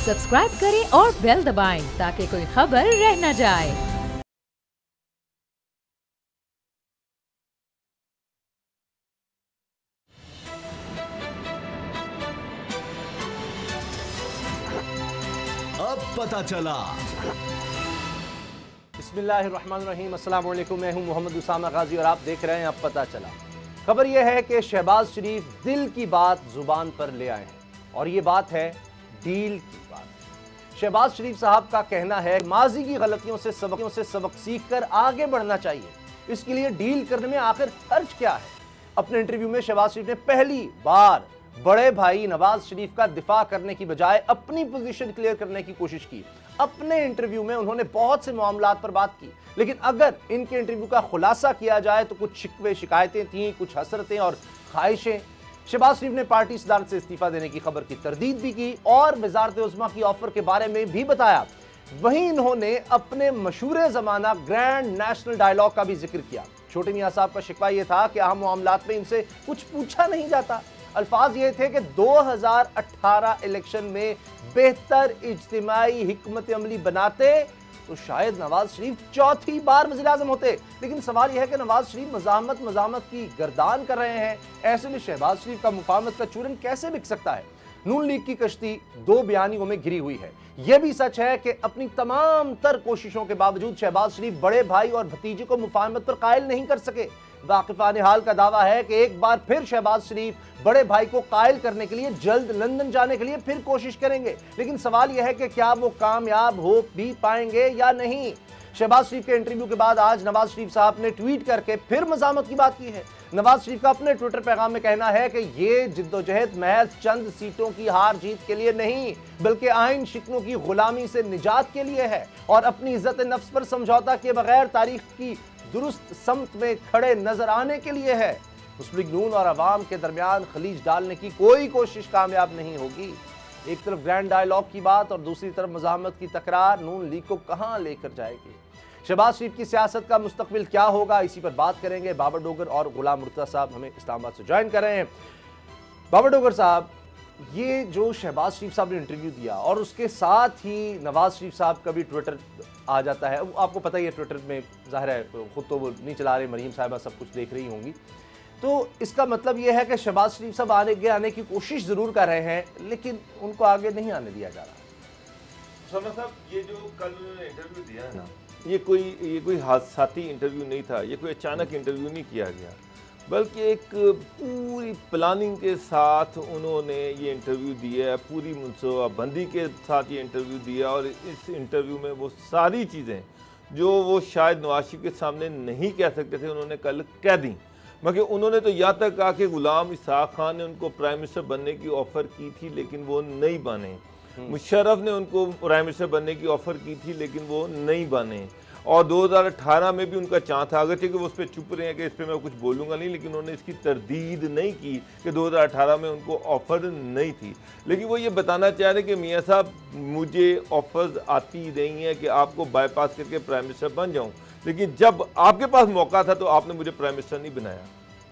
Subscribe करें और bell दबाएं ताकि कोई खबर रह न जाए। अब पता चला। बिस्मिल्लाहिर्रहमानिर्रहीम, अस्सलाम वालेकुम। मैं हूं मोहम्मद उसामा गाजी और आप देख रहे हैं अब पता चला। खबर यह है कि शहबाज शरीफ दिल की बात जुबान पर ले आए हैं और ये बात है डील की बात। शहबाज शरीफ साहब का कहना है माजी की गलतियों से सबक सीखकर आगे बढ़ना चाहिए। इसके लिए डील करने में आखिर खर्च क्या है। अपने इंटरव्यू में शहबाज शरीफ ने पहली बार बड़े भाई नवाज शरीफ का दिफा करने की बजाय अपनी पोजीशन क्लियर करने की कोशिश की। अपने इंटरव्यू में उन्होंने बहुत से मामलात पर बात की, लेकिन अगर इनके इंटरव्यू का खुलासा किया जाए तो कुछ शिकवे शिकायतें थीं, कुछ हसरतें और ख्वाहिशें। शहबाज शरीफ ने पार्टी सदारत से इस्तीफा देने की खबर की तरदीद भी की और वजारत उज़्मा की ऑफर के बारे में भी बताया। वहीं इन्होंने अपने मशहूर जमाना ग्रैंड नेशनल डायलॉग का भी जिक्र किया। छोटे मियां साहब का शिकवा यह था कि अहम मामलात में इनसे कुछ पूछा नहीं जाता। अल्फाज ये थे कि 2018 इलेक्शन में बेहतर इज्तिमाई हिकमत अमली बनाते तो शायद नवाज शरीफ चौथी बार वज़ीर-ए-आज़म होते। लेकिन सवाल यह है कि नवाज शरीफ मज़ामत की गर्दान कर रहे हैं। ऐसे में शहबाज शरीफ का मुफाहमत का चूरन कैसे बिक सकता है। नून लीग की कश्ती दो बयानियों में घिरी हुई है। यह भी सच है कि अपनी तमाम तर कोशिशों के बावजूद शहबाज शरीफ बड़े भाई और भतीजे को मुफाहमत पर कायल नहीं कर सके। वाकिफान हाल का दावा है कि एक बार फिर शहबाज शरीफ बड़े भाई को कायल करने के लिए जल्द लंदन जाने के लिए फिर कोशिश करेंगे। लेकिन सवाल यह है कि क्या वो कामयाब हो भी पाएंगे या नहीं। शहबाज शरीफ के इंटरव्यू के बाद आज नवाज शरीफ साहब ने ट्वीट करके फिर मज़ामत की बात की है। नवाज शरीफ का अपने ट्विटर पैगाम में कहना है कि ये जिद्दोजहद महज चंद सीटों की हार जीत के लिए नहीं बल्कि आइन शिकनों की गुलामी से निजात के लिए है और अपनी इज्जत नफ्स पर समझौता के बगैर तारीख की दुरुस्त समत में खड़े नजर आने के लिए है। मुस्लिम लीग नून और अवाम के दरमियान खलीज डालने की कोई कोशिश कामयाब नहीं होगी। एक तरफ ग्रैंड डायलॉग की बात और दूसरी तरफ मज़ाहमत की तकरार नून लीग को कहां लेकर जाएगी। शहबाज शरीफ की सियासत का मुस्तकबिल क्या होगा, इसी पर बात करेंगे। बाबर डोगर और गुलाम मुर्तज़ा साहब हमें इस्लामाबाद से ज्वाइन कर रहे हैं। बाबर डोगर साहब, ये जो शहबाज शरीफ साहब ने इंटरव्यू दिया और उसके साथ ही नवाज शरीफ साहब का भी ट्विटर आ जाता है। आपको पता ही है ट्विटर में ज़ाहिर है खुद तो वो नहीं चला रहे, मरीम साहिबा सब कुछ देख रही होंगी। तो इसका मतलब ये है कि शहबाज शरीफ साहब आने की कोशिश ज़रूर कर रहे हैं लेकिन उनको आगे नहीं आने दिया जा रहा। शर्मा साहब, ये जो कल उन्होंने इंटरव्यू दिया है ना, ये कोई हादसाती इंटरव्यू नहीं था, ये कोई अचानक इंटरव्यू नहीं किया गया, बल्कि एक पूरी प्लानिंग के साथ उन्होंने ये इंटरव्यू दिया है, पूरी मनसूबाबंदी के साथ ये इंटरव्यू दिया और इस इंटरव्यू में वो सारी चीज़ें जो वो शायद नवाज शरीफ के सामने नहीं कह सकते थे उन्होंने कल कह दी। मगर उन्होंने तो यहाँ तक कहा कि गुलाम इसहाक खान ने उनको प्राइम मिनिस्टर बनने की ऑफ़र की थी लेकिन वो नहीं बने। मुशर्रफ ने उनको प्राइम मिनिस्टर बनने की ऑफ़र की थी लेकिन वो नहीं बने। और 2018 में भी उनका चांस था, अगरचे कि वो उस पर चुप रहे हैं कि इस पर मैं कुछ बोलूँगा नहीं, लेकिन उन्होंने इसकी तरदीद नहीं की कि 2018 में उनको ऑफ़र नहीं थी। लेकिन वो ये बताना चाह रहे कि मियाँ साहब मुझे ऑफ़र्स आती रही हैं कि आपको बाईपास करके प्राइम मिनिस्टर बन जाऊँ, लेकिन जब आपके पास मौका था तो आपने मुझे प्राइम मिनिस्टर नहीं बनाया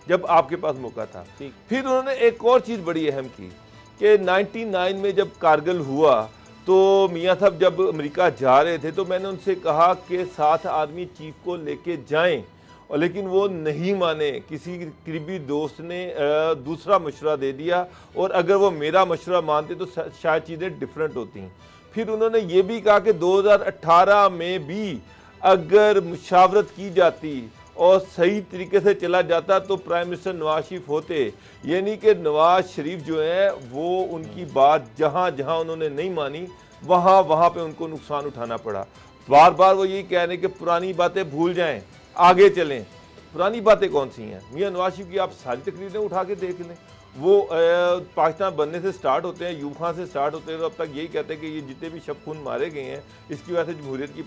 जब आपके पास मौका था। फिर उन्होंने एक और चीज़ बड़ी अहम की कि 99 में जब कारगिल हुआ तो मियाँ साहब जब अमेरिका जा रहे थे तो मैंने उनसे कहा कि 7 आदमी चीफ को लेके जाएं, और लेकिन वो नहीं माने। किसी करीबी दोस्त ने दूसरा मशवरा दे दिया और अगर वो मेरा मशवरा मानते तो शायद चीज़ें डिफरेंट होती। फिर उन्होंने ये भी कहा कि 2018 में भी अगर मुशावरत की जाती और सही तरीके से चला जाता तो प्राइम मिनिस्टर नवाज शरीफ होते। यानी कि नवाज शरीफ जो है वो उनकी बात जहाँ जहाँ उन्होंने नहीं मानी वहाँ वहाँ पे उनको नुकसान उठाना पड़ा। बार बार वो यही कह रहे हैं कि पुरानी बातें भूल जाएं, आगे चलें। पुरानी बातें कौन सी हैं? मियाँ नवाज शरीफ की आप सारी तकरीरें उठा के देख लें। वो पाकिस्तान बनने से स्टार्ट होते हैं, यूब खान से स्टार्ट होते हैं, तो अब तक यही कहते हैं कि ये जितने भी शब खून मारे गए हैं इसकी वजह से जमहूरियत की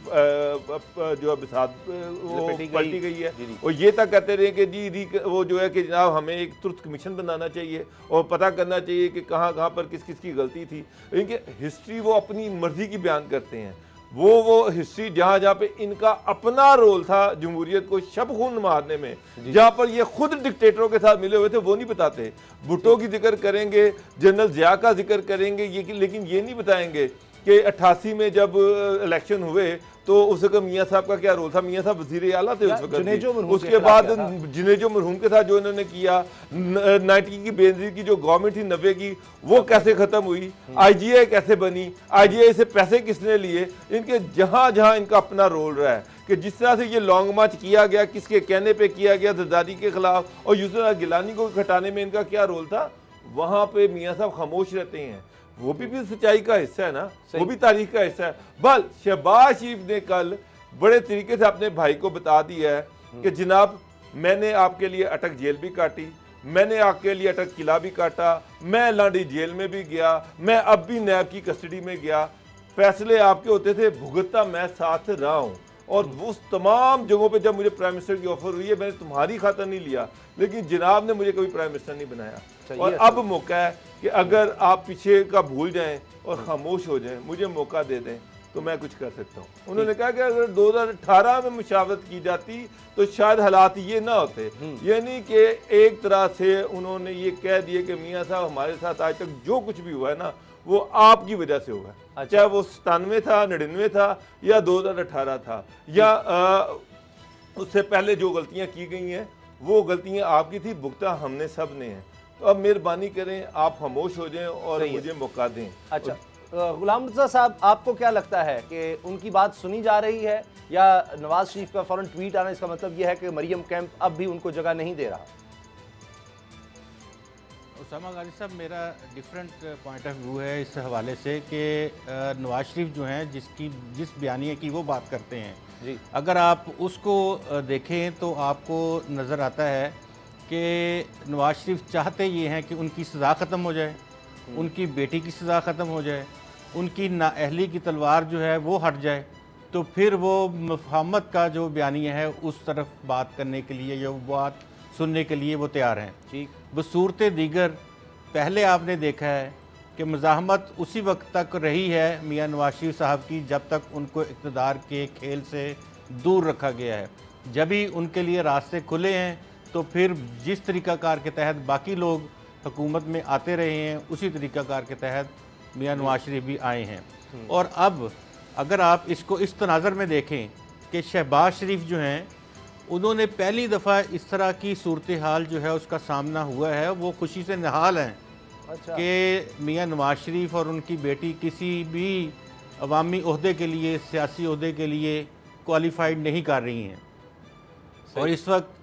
जो बिसात वो पलटी गई है। और ये तक कहते रहे कि जी वो जो है कि जनाब हमें एक तुर्त कमीशन बनाना चाहिए और पता करना चाहिए कि कहाँ कहाँ पर किस किस की गलती थी। लेकिन हिस्ट्री वो अपनी मर्जी की बयान करते हैं। वो हिस्ट्री जहाँ पे इनका अपना रोल था जमहूरियत को शब खून मारने में, जहाँ पर ये खुद डिक्टेटरों के साथ मिले हुए थे, वो नहीं बताते। भुट्टो की जिक्र करेंगे, जनरल जिया का जिक्र करेंगे, लेकिन ये नहीं बताएंगे कि 88 में जब इलेक्शन हुए तो उस वक्त मियाँ साहब का क्या रोल था? मियाँ साहब वजीर आला थे उस वक्त। उसके बाद जुनेजो मरहूम के साथ जो इन्होंने किया, 90 की बेनजीर की जो गवर्नमेंट थी 90 की, वो कैसे खत्म हुई, IGI कैसे बनी, IGI से पैसे किसने लिए, इनके जहां जहां इनका अपना रोल रहा है कि जिस तरह से ये लॉन्ग मार्च किया गया, किसके कहने पे किया गया जरदारी के खिलाफ, और यूसुफ गिलानी को घटाने में इनका क्या रोल था, वहां पे मियाँ साहब खामोश रहते हैं। वो भी सच्चाई का हिस्सा है ना, वो भी तारीख का हिस्सा है। बल शहबाज शरीफ ने कल बड़े तरीके से अपने भाई को बता दिया है कि जनाब मैंने आपके लिए अटक जेल भी काटी, मैंने आपके लिए अटक किला भी काटा, मैं लांडी जेल में भी गया, मैं अब भी नैब की कस्टडी में गया, फैसले आपके होते थे, भुगतता मैं साथ रहा हूँ। और उस तमाम जगहों पे जब मुझे प्राइम मिनिस्टर की ऑफर हुई है, मैंने तुम्हारी खातर नहीं लिया, लेकिन जनाब ने मुझे कभी प्राइम मिनिस्टर नहीं बनाया। और अब मौका है कि अगर आप पीछे का भूल जाएं और खामोश हो जाएं, मुझे मौका दे दें तो मैं कुछ कर सकता हूँ। उन्होंने कहा कि अगर 2018 में मुशावरत की जाती तो शायद हालात ये ना होते। यानी कि एक तरह से उन्होंने ये कह दिए कि मियाँ साहब हमारे साथ आज तक जो कुछ भी हुआ है ना, वो आपकी वजह से हुआ। अच्छा। चाहे वो 97 था, 99 था, या 2018 था, या उससे पहले जो गलतियां की गई हैं वो गलतियां आपकी थी, भुगता हमने सब ने है। तो अब मेहरबानी करें, आप खामोश हो जाएं और मुझे मौका दें। अच्छा, गुलाम रज़ा साहब, आपको क्या लगता है कि उनकी बात सुनी जा रही है, या नवाज शरीफ का फौरन ट्वीट आना इसका मतलब यह है कि मरियम कैंप अब भी उनको जगह नहीं दे रहा? उसामा गाजी साहब, मेरा डिफरेंट पॉइंट ऑफ व्यू है इस हवाले से कि नवाज शरीफ जो हैं जिस बयानिए की वो बात करते हैं जी, अगर आप उसको देखें तो आपको नज़र आता है कि नवाज शरीफ चाहते ये हैं कि उनकी सज़ा ख़त्म हो जाए, उनकी बेटी की सज़ा ख़त्म हो जाए, उनकी नाअहली की तलवार जो है वो हट जाए, तो फिर वो मुफाहमत का जो बयानिया है उस तरफ बात करने के लिए या वो बात सुनने के लिए वो तैयार हैं। ठीक, बसूरत दीगर पहले आपने देखा है कि मज़ाहमत उसी वक्त तक रही है मियाँ नवाज शरीफ साहब की जब तक उनको इक़्तिदार के खेल से दूर रखा गया है। जब ही उनके लिए रास्ते खुले हैं तो फिर जिस तरीक़ाकार के तहत बाकी लोग हुकूमत में आते रहे हैं, उसी तरीक़ाकार के तहत मियाँ नवाज शरीफ भी आए हैं। और अब अगर आप इसको इस तनाज़र में देखें कि शहबाज शरीफ जो हैं उन्होंने पहली दफ़ा इस तरह की सूरत हाल जो है उसका सामना हुआ है, वो खुशी से निहाल हैं। अच्छा। कि मियाँ नवाज शरीफ और उनकी बेटी किसी भी अवामी ओहदे के लिए, सियासी ओहदे के लिए क्वालिफाइड नहीं कर रही हैं। और इस वक्त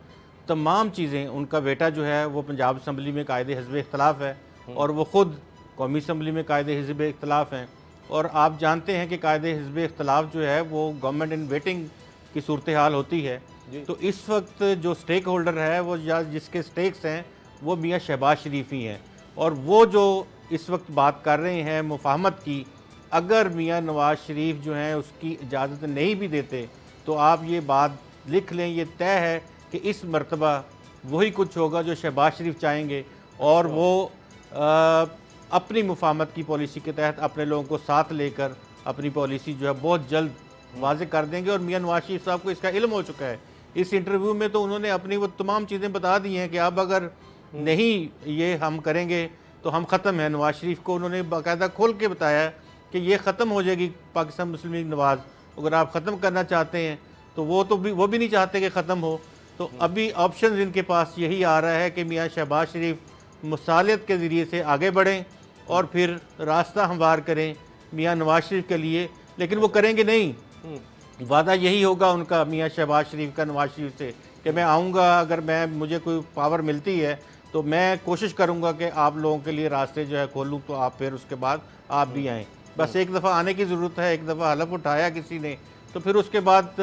तमाम चीज़ें, उनका बेटा जो है वो पंजाब असम्बली में कायदे हिज़्ब इख्तिलाफ़ है और वो ख़ुद कौमी असम्बली में कायदे हिज़्ब इख्तिलाफ़ हैं। और आप जानते हैं कि कायदे हिज़्ब इख्तिलाफ़ जो है वो गवर्नमेंट इन वेटिंग की सूरत हाल होती है। तो इस वक्त जो स्टेक होल्डर है वो या जिसके स्टेक्स हैं वो मियाँ शहबाज शरीफ ही हैं। और वो जो इस वक्त बात कर रहे हैं मुफाहमत की, अगर मियाँ नवाज शरीफ जो हैं उसकी इजाज़त नहीं भी देते तो आप ये बात लिख लें, ये तय है कि इस मरतबा वही कुछ होगा जो शहबाज शरीफ चाहेंगे और वो अपनी मुफाहमत की पॉलिसी के तहत अपने लोगों को साथ लेकर अपनी पॉलिसी जो है बहुत जल्द वाज़ेह कर देंगे। और मियाँ नवाज शरीफ साहब को इसका इल्म हो चुका है। इस इंटरव्यू में तो उन्होंने अपनी वो तमाम चीज़ें बता दी हैं कि अब अगर नहीं ये हम करेंगे तो हम ख़त्म हैं। नवाज शरीफ को उन्होंने बाकायदा खोल के बताया कि ये ख़त्म हो जाएगी पाकिस्तान मुस्लिम लीग नवाज़, अगर आप ख़त्म करना चाहते हैं तो वो भी नहीं चाहते कि ख़त्म हो। तो अभी ऑप्शन इनके पास यही आ रहा है कि मियाँ शहबाज शरीफ मुसालियत के ज़रिए से आगे बढ़ें और फिर रास्ता हमवार करें मियाँ नवाज शरीफ के लिए, लेकिन वो करेंगे नहीं। वादा यही होगा उनका मियाँ शहबाज शरीफ का नवाज शरीफ से कि मैं आऊँगा, अगर मुझे कोई पावर मिलती है तो मैं कोशिश करूँगा कि आप लोगों के लिए रास्ते जो है खोलूँ, तो आप फिर उसके बाद आप भी आएँ। बस एक दफ़ा आने की ज़रूरत है, एक दफ़ा हलफ उठाया किसी ने तो फिर उसके बाद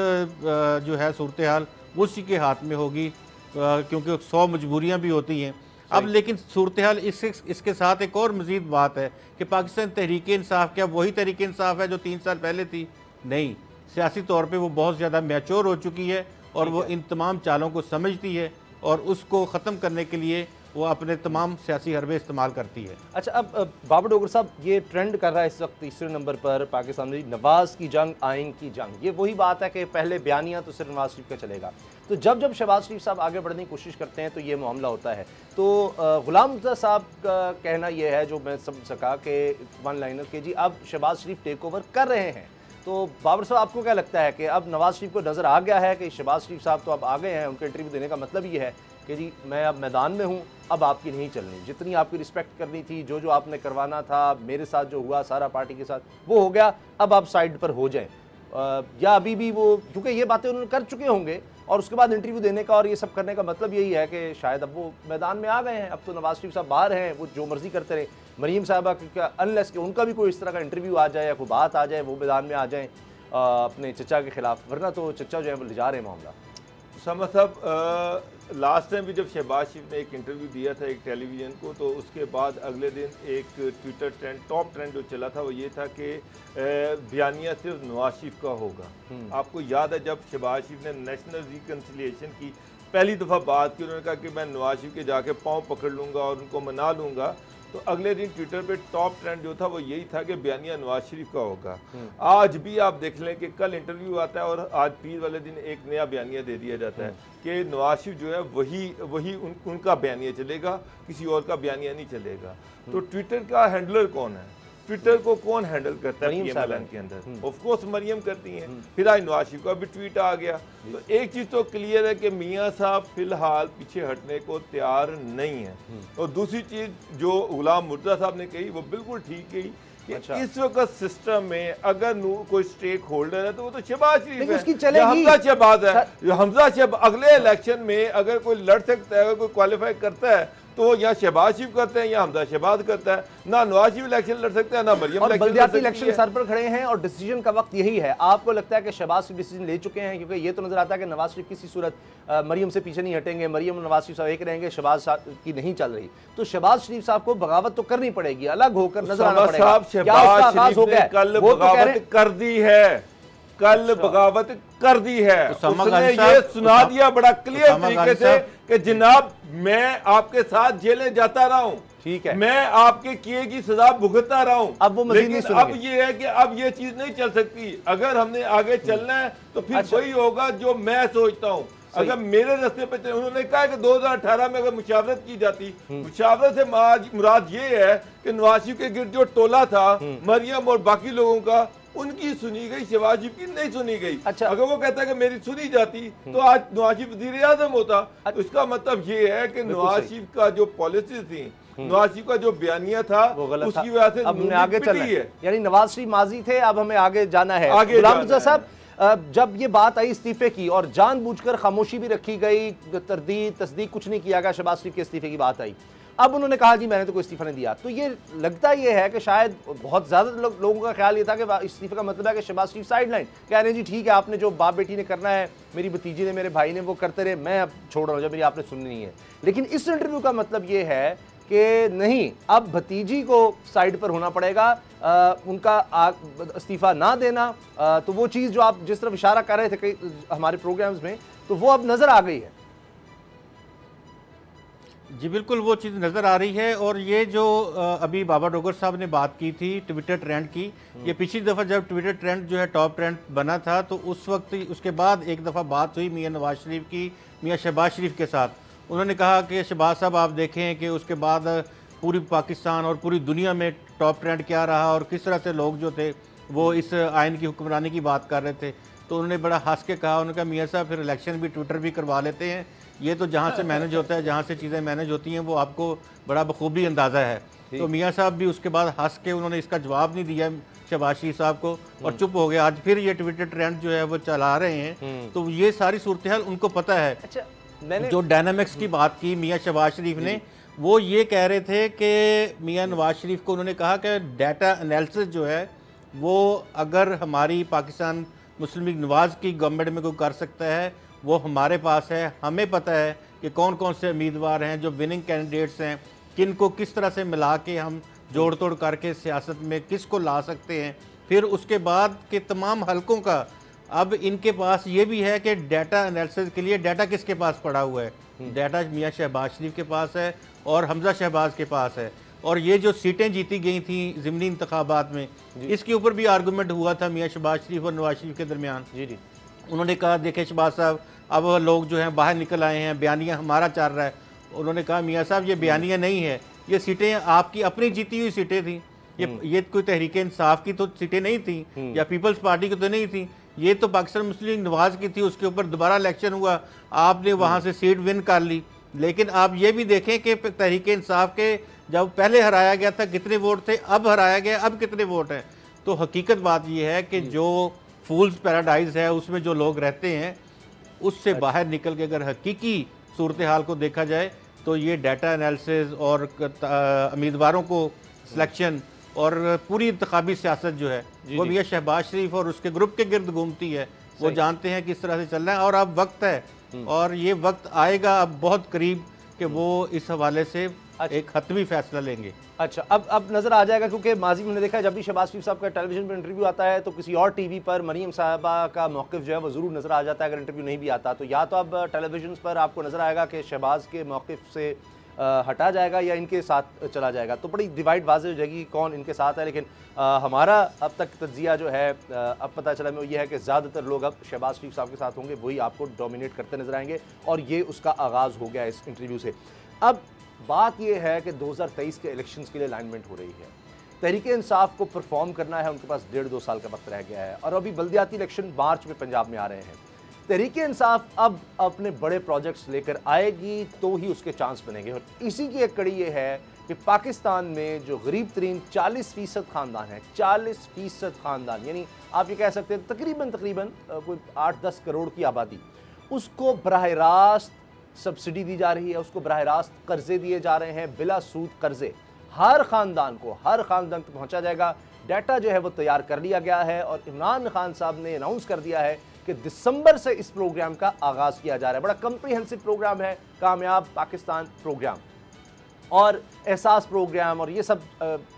जो है सूरत हाल उसी के हाथ में होगी, क्योंकि 100 मजबूरियाँ भी होती हैं। अब लेकिन सूरत हाल इसके साथ एक और मज़ीद बात है कि पाकिस्तान तहरीक इंसाफ क्या वही तहरीक इंसाफ है जो 3 साल पहले थी? नहीं, सियासी तौर पे वो बहुत ज़्यादा मैच्योर हो चुकी है और वो इन तमाम चालों को समझती है और उसको ख़त्म करने के लिए वो अपने तमाम सियासी हरबे इस्तेमाल करती है। अच्छा, अब बाबर डोगर साहब, ये ट्रेंड कर रहा है इस वक्त तीसरे नंबर पर पाकिस्तान में नवाज़ की जंग, आइन की जंग। ये वही बात है कि पहले बयानिया तो सिर्फ नवाज शरीफ का चलेगा, तो जब जब शहबाज शरीफ साहब आगे बढ़ने की कोशिश करते हैं तो ये मामला होता है। तो गुलाम मुर्तज़ा साहब का कहना यह है, जो मैं समझ सका कि वन लाइनर के जी अब शहबाज शरीफ टेक ओवर कर रहे हैं। तो बाबर साहब, आपको क्या लगता है कि अब नवाज शरीफ को नज़र आ गया है कि शहबाज शरीफ साहब तो अब आ गए हैं, उनके इंटरव्यू देने का मतलब ये है कि जी मैं अब मैदान में हूँ, अब आपकी नहीं चलनी, जितनी आपकी रिस्पेक्ट करनी थी, जो जो आपने करवाना था, मेरे साथ जो हुआ सारा पार्टी के साथ वो हो गया, अब आप साइड पर हो जाएं, या अभी भी वो, क्योंकि ये बातें उन्होंने कर चुके होंगे और उसके बाद इंटरव्यू देने का और ये सब करने का मतलब यही है कि शायद अब वो मैदान में आ गए हैं, अब तो नवाज शरीफ साहब बाहर हैं, वो जो मर्जी करते रहे। मरीम साहबा का अनलेस कि उनका भी कोई इस तरह का इंटरव्यू आ जाए या कोई बात आ जाए, वो मैदान में आ जाएँ अपने चचा के खिलाफ, वरना तो चचा जो है वो ले जा रहे हैं मामला। उसामा साहब, लास्ट टाइम भी जब शहबाज शरीफ ने एक इंटरव्यू दिया था एक टेलीविज़न को, तो उसके बाद अगले दिन एक ट्विटर ट्रेंड, टॉप ट्रेंड जो चला था वो ये था कि बयानिया सिर्फ नवाज शरीफ का होगा। आपको याद है जब शहबाज शरीफ ने नेशनल रिकन्सिलिएशन की पहली दफ़ा बात की, उन्होंने कहा कि मैं नवाज शरीफ के जाके पाँव पकड़ लूँगा और उनको मना लूँगा, तो अगले दिन ट्विटर पे टॉप ट्रेंड जो था वो यही था कि बयानिया नवाज शरीफ का होगा। आज भी आप देख लें कि कल इंटरव्यू आता है और आज पीर वाले दिन एक नया बयानिया दे दिया जाता है कि नवाज शरीफ जो है वही उनका बयानिया चलेगा, किसी और का बयानिया नहीं चलेगा। तो ट्विटर का हैंडलर कौन है? ट्विटर को कौन हैंडल करता है पीएमएलएन के अंदर? ऑफ कोर्स मरियम करती हैं। फिर आज नवाज शरीफ का भी ट्वीट आ गया। तो एक चीज़ तो क्लियर है कि मियाँ साहब फिलहाल पीछे हटने को तैयार नहीं है। और दूसरी चीज़ जो गुलाम मुर्तज़ा साहब ने कही वो बिल्कुल ठीक कही कि इस वक्त सिस्टम में अगर कोई स्टेक होल्डर है तो वो तो शहबाज शरीफ है, उसकी चलेगी। हमजा शहबाज है। हमजा शहबाज अगले इलेक्शन में अगर कोई लड़ सकता है, अगर कोई क्वालिफाई करता है तो या शहबाज शरीफ करते हैं या हमजा शहबाज करता है। ना नवाज शरीफ इलेक्शन लड़ सकते हैं, ना मरियम इलेक्शन सर पर खड़े हैं और डिसीजन का वक्त यही है। आपको लगता है कि शहबाज शरीफ डिसीजन ले चुके हैं? क्योंकि ये तो नजर आता है कि नवाज शरीफ किसी सूरत मरियम से पीछे नहीं हटेंगे, मरियम और नवाज शरीफ साहब एक रहेंगे, शहबाज की नहीं चल रही। तो शहबाज शरीफ साहब को बगावत तो करनी पड़ेगी, अलग होकर नजर आना पड़ेगा। शहबाज शरीफ ने कल बगावत कर दी है, कल बगावत कर दी है। उसने ये सुना दिया बड़ा क्लियर तरीके से कि जनाब मैं आपके साथ जेलें जाता रहा हूं, ठीक है, मैं आपके किए की सजा भुगतना रहा हूं। अब वो लेकिन अब ये है कि अब ये चीज नहीं चल सकती। अगर हमने आगे चलना है तो फिर वही होगा जो मैं सोचता हूं। अगर मेरे रास्ते पे उन्होंने कहा कि 2018 में अगर मुशावरत की जाती, मुशावरत से मुराद ये है कि नवाज शरीफ के गिर्द जो टोला था मरियम और बाकी लोगों का, उनकी सुनी गई, शहबाज शरीफ की नहीं सुनी गई। अच्छा, अगर वो कहता है कि मेरी सुनी जाती तो आज नवाज शरीफ वज़ीर आज़म होता। तो इसका मतलब ये है कि नवाज शरीफ का जो पॉलिसी थी, नवाज शरीफ का जो बयानिया था वो गलत, उसकी वजह से अब हमें आगे चलना है। यानी नवाज शरीफ माजी थे, अब हमें आगे जाना है। गुलाम मुर्तज़ा साहब, जब ये बात आई इस्तीफे की और जानबूझकर खामोशी भी रखी गई, तरदीद तस्दीक कुछ नहीं किया गया, शहबाज शरीफ के इस्तीफे की बात आई, अब उन्होंने कहा जी मैंने तो कोई इस्तीफा नहीं दिया, तो ये लगता ये है कि शायद बहुत ज़्यादा लोगों का ख्याल ये था कि इस्तीफे का मतलब है कि शहबाज शरीफ साइड लाइन कह रहे हैं जी ठीक है, आपने जो बाप बेटी ने करना है, मेरी भतीजी ने, मेरे भाई ने वो करते रहे, मैं अब छोड़ रहा हूँ, जब मेरी आपने सुननी नहीं है। लेकिन इस इंटरव्यू का मतलब ये है कि नहीं, अब भतीजी को साइड पर होना पड़ेगा, उनका इस्तीफा ना देना, तो वो चीज़ जो आप जिस तरफ इशारा कर रहे थे कई हमारे प्रोग्राम्स में, तो वो अब नज़र आ गई है। जी बिल्कुल, वो चीज़ नज़र आ रही है। और ये जो अभी बाबर डोगर साहब ने बात की थी ट्विटर ट्रेंड की, ये पिछली दफ़ा जब ट्विटर ट्रेंड जो है टॉप ट्रेंड बना था तो उस वक्त उसके बाद एक दफ़ा बात हुई मियाँ नवाज शरीफ की मियाँ शहबाज शरीफ के साथ। उन्होंने कहा कि शहबाज साहब आप देखें कि उसके बाद पूरी पाकिस्तान और पूरी दुनिया में टॉप ट्रेंड क्या रहा और किस तरह से लोग जो थे वो इस आइन की हुक्मरानी की बात कर रहे थे। तो उन्होंने बड़ा हंस के कहा, उन्होंने कहा मियाँ साहब फिर इलेक्शन भी ट्विटर भी करवा लेते हैं, ये तो जहाँ से मैनेज होता है, जहाँ से चीज़ें मैनेज होती हैं वो आपको बड़ा बखूबी अंदाज़ा है। तो मियाँ साहब भी उसके बाद हंस के उन्होंने इसका जवाब नहीं दिया शहबाज शरीफ साहब को और चुप हो गए। आज फिर ये ट्विटर ट्रेंड जो है वो चला रहे हैं। तो ये सारी सूरत हाल उनको पता है। अच्छा, जो डायनामिक्स की बात की मियाँ शहबाज शरीफ ने, वो ये कह रहे थे कि मियाँ नवाज शरीफ को उन्होंने कहा कि डाटा एनालिसिस जो है वो अगर हमारी पाकिस्तान मुस्लिम लीग नवाज की गवर्नमेंट में कोई कर सकता है वो हमारे पास है। हमें पता है कि कौन कौन से उम्मीदवार हैं जो विनिंग कैंडिडेट्स हैं, किन को किस तरह से मिला के हम जोड़ तोड़ करके सियासत में किस को ला सकते हैं। फिर उसके बाद के तमाम हलकों का अब इनके पास ये भी है कि डाटा एनालिसिस के लिए डाटा किसके पास पड़ा हुआ है, डाटा मियाँ शहबाज शरीफ के पास है और हमजा शहबाज के पास है। और ये जो सीटें जीती गई थी ज़िमनी इंतखाबात में, इसके ऊपर भी आर्गूमेंट हुआ था मियाँ शहबाज शरीफ और नवाज शरीफ के दरमियान। जी। उन्होंने कहा देखें शहबाज साहब, अब लोग जो हैं बाहर निकल आए हैं, बयानिया हमारा चल रहा है। उन्होंने कहा मियाँ साहब ये बयानिया नहीं है, ये सीटें आपकी अपनी जीती हुई सीटें थी, ये कोई तहरीक इंसाफ की तो सीटें नहीं थी या पीपल्स पार्टी की तो नहीं थी, ये तो पाकिस्तान मुस्लिम लीग नवाज की थी। उसके ऊपर दोबारा इलेक्शन हुआ, आपने वहाँ से सीट विन कर ली। लेकिन आप ये भी देखें कि तहरीक इंसाफ के जब पहले हराया गया था कितने वोट थे, अब हराया गया अब कितने वोट हैं। तो हकीकत बात यह है कि जो फूल्स पैराडाइज है उसमें जो लोग रहते हैं, उससे बाहर निकल के अगर हकीकी सूरत हाल को देखा जाए तो ये डाटा एनालिसिस और उम्मीदवारों को सिलेक्शन और पूरी इंतखाबी सियासत जो है वो मियाँ शहबाज शरीफ और उसके ग्रुप के गिर्द घूमती है। वो जानते हैं किस तरह से चलना है और अब वक्त है और ये वक्त आएगा अब बहुत करीब कि वो इस हवाले से एक हतमी फैसला लेंगे। अच्छा, अब नजर आ जाएगा, क्योंकि माजी में हमने देखा है जब भी शहबाज शरीफ साहब का टेलीविजन पर इंटरव्यू आता है तो किसी और टीवी पर मरीम साहबा का मौक़िफ़ जो है वो ज़रूर नज़र आ जाता है। अगर इंटरव्यू नहीं भी आता तो या तो अब टेलीविजन पर आपको नज़र आएगा कि शहबाज के मौक़िफ़ से हटा जाएगा या इनके साथ चला जाएगा, तो बड़ी डिवाइड वाज़ेह हो जाएगी कौन इनके साथ है। लेकिन हमारा अब तक तज्जिया जो है अब पता चला वो ये है कि ज़्यादातर लोग अब शहबाज शरीफ साहब के साथ होंगे, वही आपको डोमिनेट करते नजर आएंगे और ये उसका आगाज़ हो गया इस इंटरव्यू से। अब बात यह है कि 2023 के इलेक्शंस के लिए अलाइनमेंट हो रही है, तहरीक इंसाफ को परफॉर्म करना है, उनके पास 1.5-2 साल का वक्त रह गया है और अभी बल्दियाती इलेक्शन मार्च में पंजाब में आ रहे हैं। तहरीक इंसाफ अब अपने बड़े प्रोजेक्ट्स लेकर आएगी तो ही उसके चांस बनेंगे। और इसी की एक कड़ी ये है कि पाकिस्तान में जो गरीब तरीन 40% ख़ानदान है, 40% ख़ानदान, यानी आप ये कह सकते हैं तकरीबन कोई 8-10 करोड़ की आबादी, उसको बराह रास्त सब्सिडी दी जा रही है, उसको बराह रास्त कर्जे दिए जा रहे हैं, बिला सूद कर्जे हर ख़ानदान तक पहुँचा जाएगा। डाटा जो है वो तैयार कर लिया गया है और इमरान खान साहब ने अनाउंस कर दिया है कि दिसंबर से इस प्रोग्राम का आगाज़ किया जा रहा है। बड़ा कम्प्रीहेंसिव प्रोग्राम है, कामयाब पाकिस्तान प्रोग्राम और एहसास प्रोग्राम और ये सब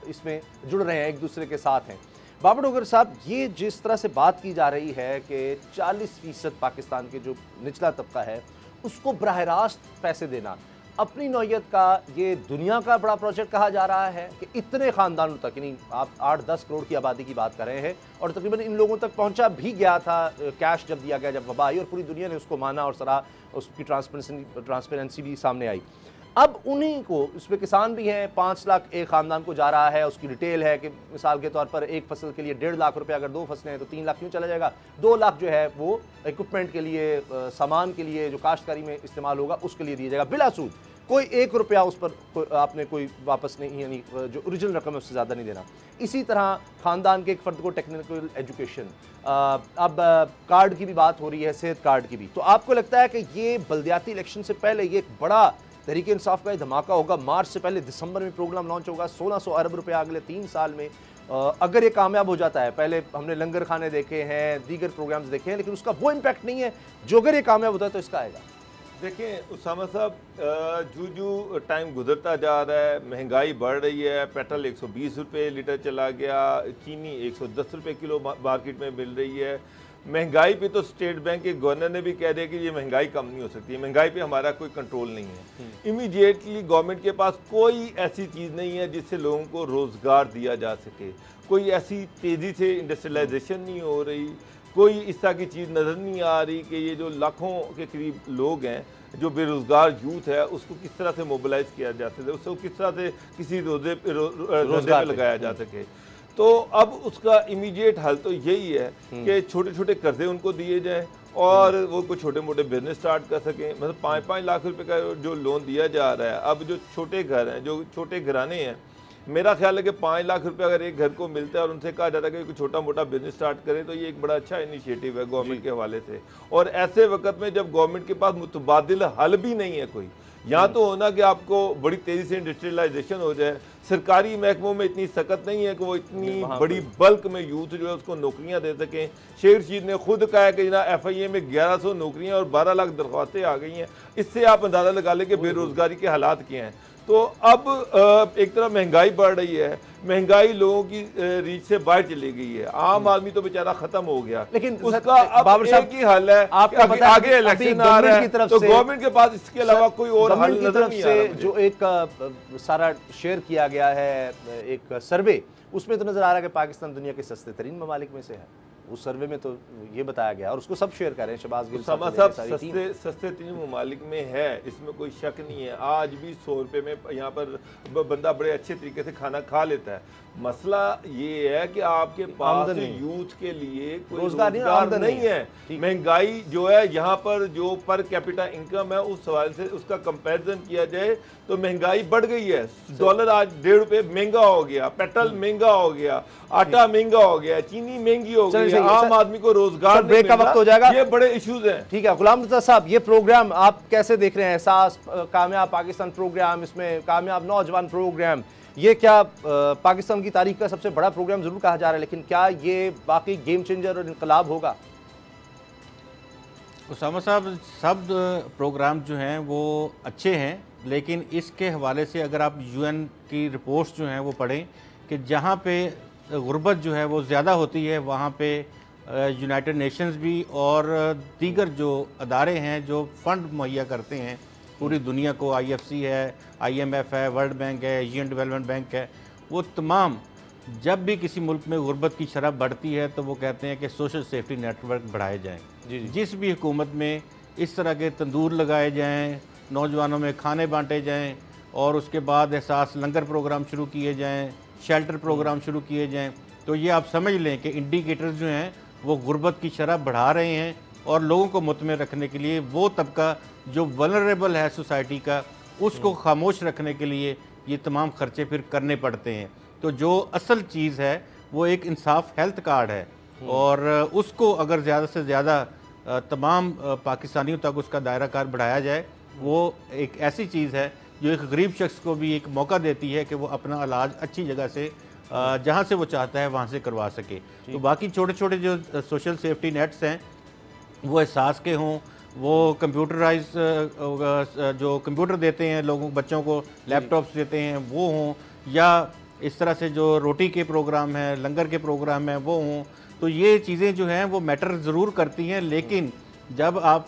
इसमें जुड़ रहे हैं, एक दूसरे के साथ हैं। बाबर डोगर साहब, ये जिस तरह से बात की जा रही है कि 40% पाकिस्तान के जो निचला तबका है उसको बराह रास्त पैसे देना, अपनी नौयत का ये दुनिया का बड़ा प्रोजेक्ट कहा जा रहा है कि इतने ख़ानदानों तक, यानी आप 8-10 करोड़ की आबादी की बात कर रहे हैं और तकरीबन इन लोगों तक पहुंचा भी गया था कैश जब दिया गया, जब वबा आई और पूरी दुनिया ने उसको माना और सराहा, उसकी ट्रांसपेरेंसी भी सामने आई। अब उन्हीं को, इसमें किसान भी हैं, 5 लाख एक ख़ानदान को जा रहा है, उसकी डिटेल है कि मिसाल के तौर पर एक फसल के लिए 1.5 लाख रुपये, अगर 2 फसलें हैं तो 3 लाख क्यों चला जाएगा, 2 लाख जो है वो इक्विपमेंट के लिए, सामान के लिए जो काश्तकारी में इस्तेमाल होगा उसके लिए दिया जाएगा बिला सूद। कोई 1 रुपया उस पर आपने कोई वापस नहीं, यानी जो ओरिजिनल रकम है उससे ज़्यादा नहीं देना। इसी तरह ख़ानदान के एक फ़र्द को टेक्निकल एजुकेशन, अब कार्ड की भी बात हो रही है, सेहत कार्ड की भी। तो आपको लगता है कि ये बल्दियाती इलेक्शन से पहले ये एक बड़ा तहरीक इंसाफ का धमाका होगा, मार्च से पहले दिसंबर में प्रोग्राम लॉन्च होगा, 1600 अरब रुपया अगले 3 साल में, अगर ये कामयाब हो जाता है। पहले हमने लंगर खाने देखे हैं, दीगर प्रोग्राम्स देखे हैं, लेकिन उसका वो इम्पैक्ट नहीं है जो अगर ये कामयाब होता है तो इसका आएगा। देखें उसामा साहब, जो टाइम गुजरता जा रहा है, महंगाई बढ़ रही है, पेट्रोल 120 रुपये लीटर चला गया, चीनी 110 रुपये किलो मार्केट में मिल रही है। महंगाई पे तो स्टेट बैंक के गवर्नर ने भी कह दिया कि ये महंगाई कम नहीं हो सकती, महंगाई पे हमारा कोई कंट्रोल नहीं है। इमीडिएटली गवर्नमेंट के पास कोई ऐसी चीज़ नहीं है जिससे लोगों को रोज़गार दिया जा सके, कोई ऐसी तेज़ी से इंडस्ट्रियलाइजेशन नहीं हो रही, कोई इस तरह की चीज़ नज़र नहीं आ रही कि ये जो लाखों के करीब लोग हैं, जो बेरोज़गार यूथ है, उसको किस तरह से मोबिलाइज किया जा सके, उसको किस तरह से किसी रोज़े पे लगाया जा सके। तो अब उसका इमीडिएट हल तो यही है कि छोटे छोटे कर्जे उनको दिए जाएं और वो कुछ छोटे मोटे बिजनेस स्टार्ट कर सकें। मतलब 5-5 लाख रुपए का जो लोन दिया जा रहा है, अब जो छोटे घर हैं, जो छोटे घराने हैं, मेरा ख्याल है कि 5 लाख रुपए अगर एक घर को मिलता है और उनसे कहा जाता है कि कोई छोटा मोटा बिजनेस स्टार्ट करें, तो ये एक बड़ा अच्छा इनिशिएटिव है गवर्नमेंट के हवाले से। और ऐसे वक्त में जब गवर्नमेंट के पास मुतबादिल हल भी नहीं है कोई, यहाँ तो होना कि आपको बड़ी तेज़ी से इंडस्ट्रियलाइजेशन हो जाए, सरकारी महकमों में इतनी सख्त नहीं है कि वो इतनी बड़ी बल्क में यूथ जो है उसको नौकरियां दे सकें। शेख रशीद ने खुद कहा है कि ना FIA में 1100 नौकरियां और 12 लाख दरख्वास्तें आ गई हैं। इससे आप अंदाज़ा लगा लें कि बेरोज़गारी के हालात क्या हैं। तो अब एक तरफ महंगाई बढ़ रही है, महंगाई लोगों की रीच से बाहर चली गई है, आम आदमी तो बेचारा खत्म हो गया, लेकिन उसका अब एक ही हल है कि आगे इलेक्शन आ रहा है तो गवर्नमेंट के पास इसके अलावा कोई और हल नजर नहीं आ रहा। जो एक सारा शेयर किया गया है एक सर्वे, उसमें तो नजर आ रहा है कि पाकिस्तान दुनिया के सस्ते तरीन ममालिक में से है। उस सर्वे में तो ये बताया गया और उसको सब शेयर कर रहे हैं, शहबाज गिल सब सस्ते तीन ममालिक में है, इसमें कोई शक नहीं है। आज भी 100 रुपये में यहाँ पर बंदा बड़े अच्छे तरीके से खाना खा लेता है। मसला ये है कि आपके पास यूथ के लिए कोई रोजगार नहीं है। महंगाई जो है यहाँ पर जो पर कैपिटा इनकम है उस सवाल से उसका कंपैरिजन किया जाए तो महंगाई बढ़ गई है। डॉलर आज 1.5 रुपये महंगा हो गया, पेट्रोल महंगा हो गया, आटा महंगा हो गया, चीनी महंगी हो गई, आम आदमी को रोजगार ब्रेक का वक्त हो जाएगा, ये बड़े इश्यूज हैं। ठीक है गुलाम रज़ा साहब, ये प्रोग्राम आप कैसे देख रहे हैं? एहसास कामयाब पाकिस्तान प्रोग्राम, इसमें कामयाब नौजवान प्रोग्राम, ये क्या पाकिस्तान की तारीख का सबसे बड़ा प्रोग्राम जरूर कहा जा रहा है, लेकिन क्या ये वाकई गेम चेंजर और इनकलाब होगा? उसामा साहब, सब प्रोग्राम जो हैं वो अच्छे हैं, लेकिन इसके हवाले से अगर आप यूएन की रिपोर्ट्स जो हैं वो पढ़ें कि जहाँ पे गुर्बत जो है वो ज़्यादा होती है वहाँ पे यूनाइटेड नेशंस भी और दीगर जो अदारे हैं जो फ़ंड मुहैया करते हैं पूरी दुनिया को, IFC है, IMF है, वर्ल्ड बैंक है, एशियन डेवलपमेंट बैंक है, वो तमाम जब भी किसी मुल्क में गुर्बत की शरह बढ़ती है तो वो कहते हैं कि सोशल सेफ्टी नेटवर्क बढ़ाए जाएँ। जिस भी हुकूमत में इस तरह के तंदूर लगाए जाएँ, नौजवानों में खाने बांटे जाएँ और उसके बाद एहसास लंगर प्रोग्राम शुरू किए जाएँ, शेल्टर प्रोग्राम शुरू किए जाएँ, तो ये आप समझ लें कि इंडिकेटर्स जो हैं वो गुर्बत की शरह बढ़ा रहे हैं और लोगों को मुतमिन रखने के लिए, वो तबका जो वल्नरेबल है सोसाइटी का, उसको खामोश रखने के लिए ये तमाम खर्चे फिर करने पड़ते हैं। तो जो असल चीज़ है वो एक इंसाफ हेल्थ कार्ड है और उसको अगर ज़्यादा से ज़्यादा तमाम पाकिस्तानियों तक उसका दायरा कार बढ़ाया जाए, वो एक ऐसी चीज़ है जो एक गरीब शख्स को भी एक मौका देती है कि वो अपना इलाज अच्छी जगह से जहाँ से वो चाहता है वहाँ से करवा सके। तो बाकी छोटे छोटे जो सोशल सेफ्टी नेट्स हैं वो एहसास के हों, वो कंप्यूटराइज जो कंप्यूटर देते हैं लोगों बच्चों को, लैपटॉप्स देते हैं वो हों, या इस तरह से जो रोटी के प्रोग्राम हैं, लंगर के प्रोग्राम हैं वो हों, तो ये चीज़ें जो हैं वो मैटर ज़रूर करती हैं। लेकिन जब आप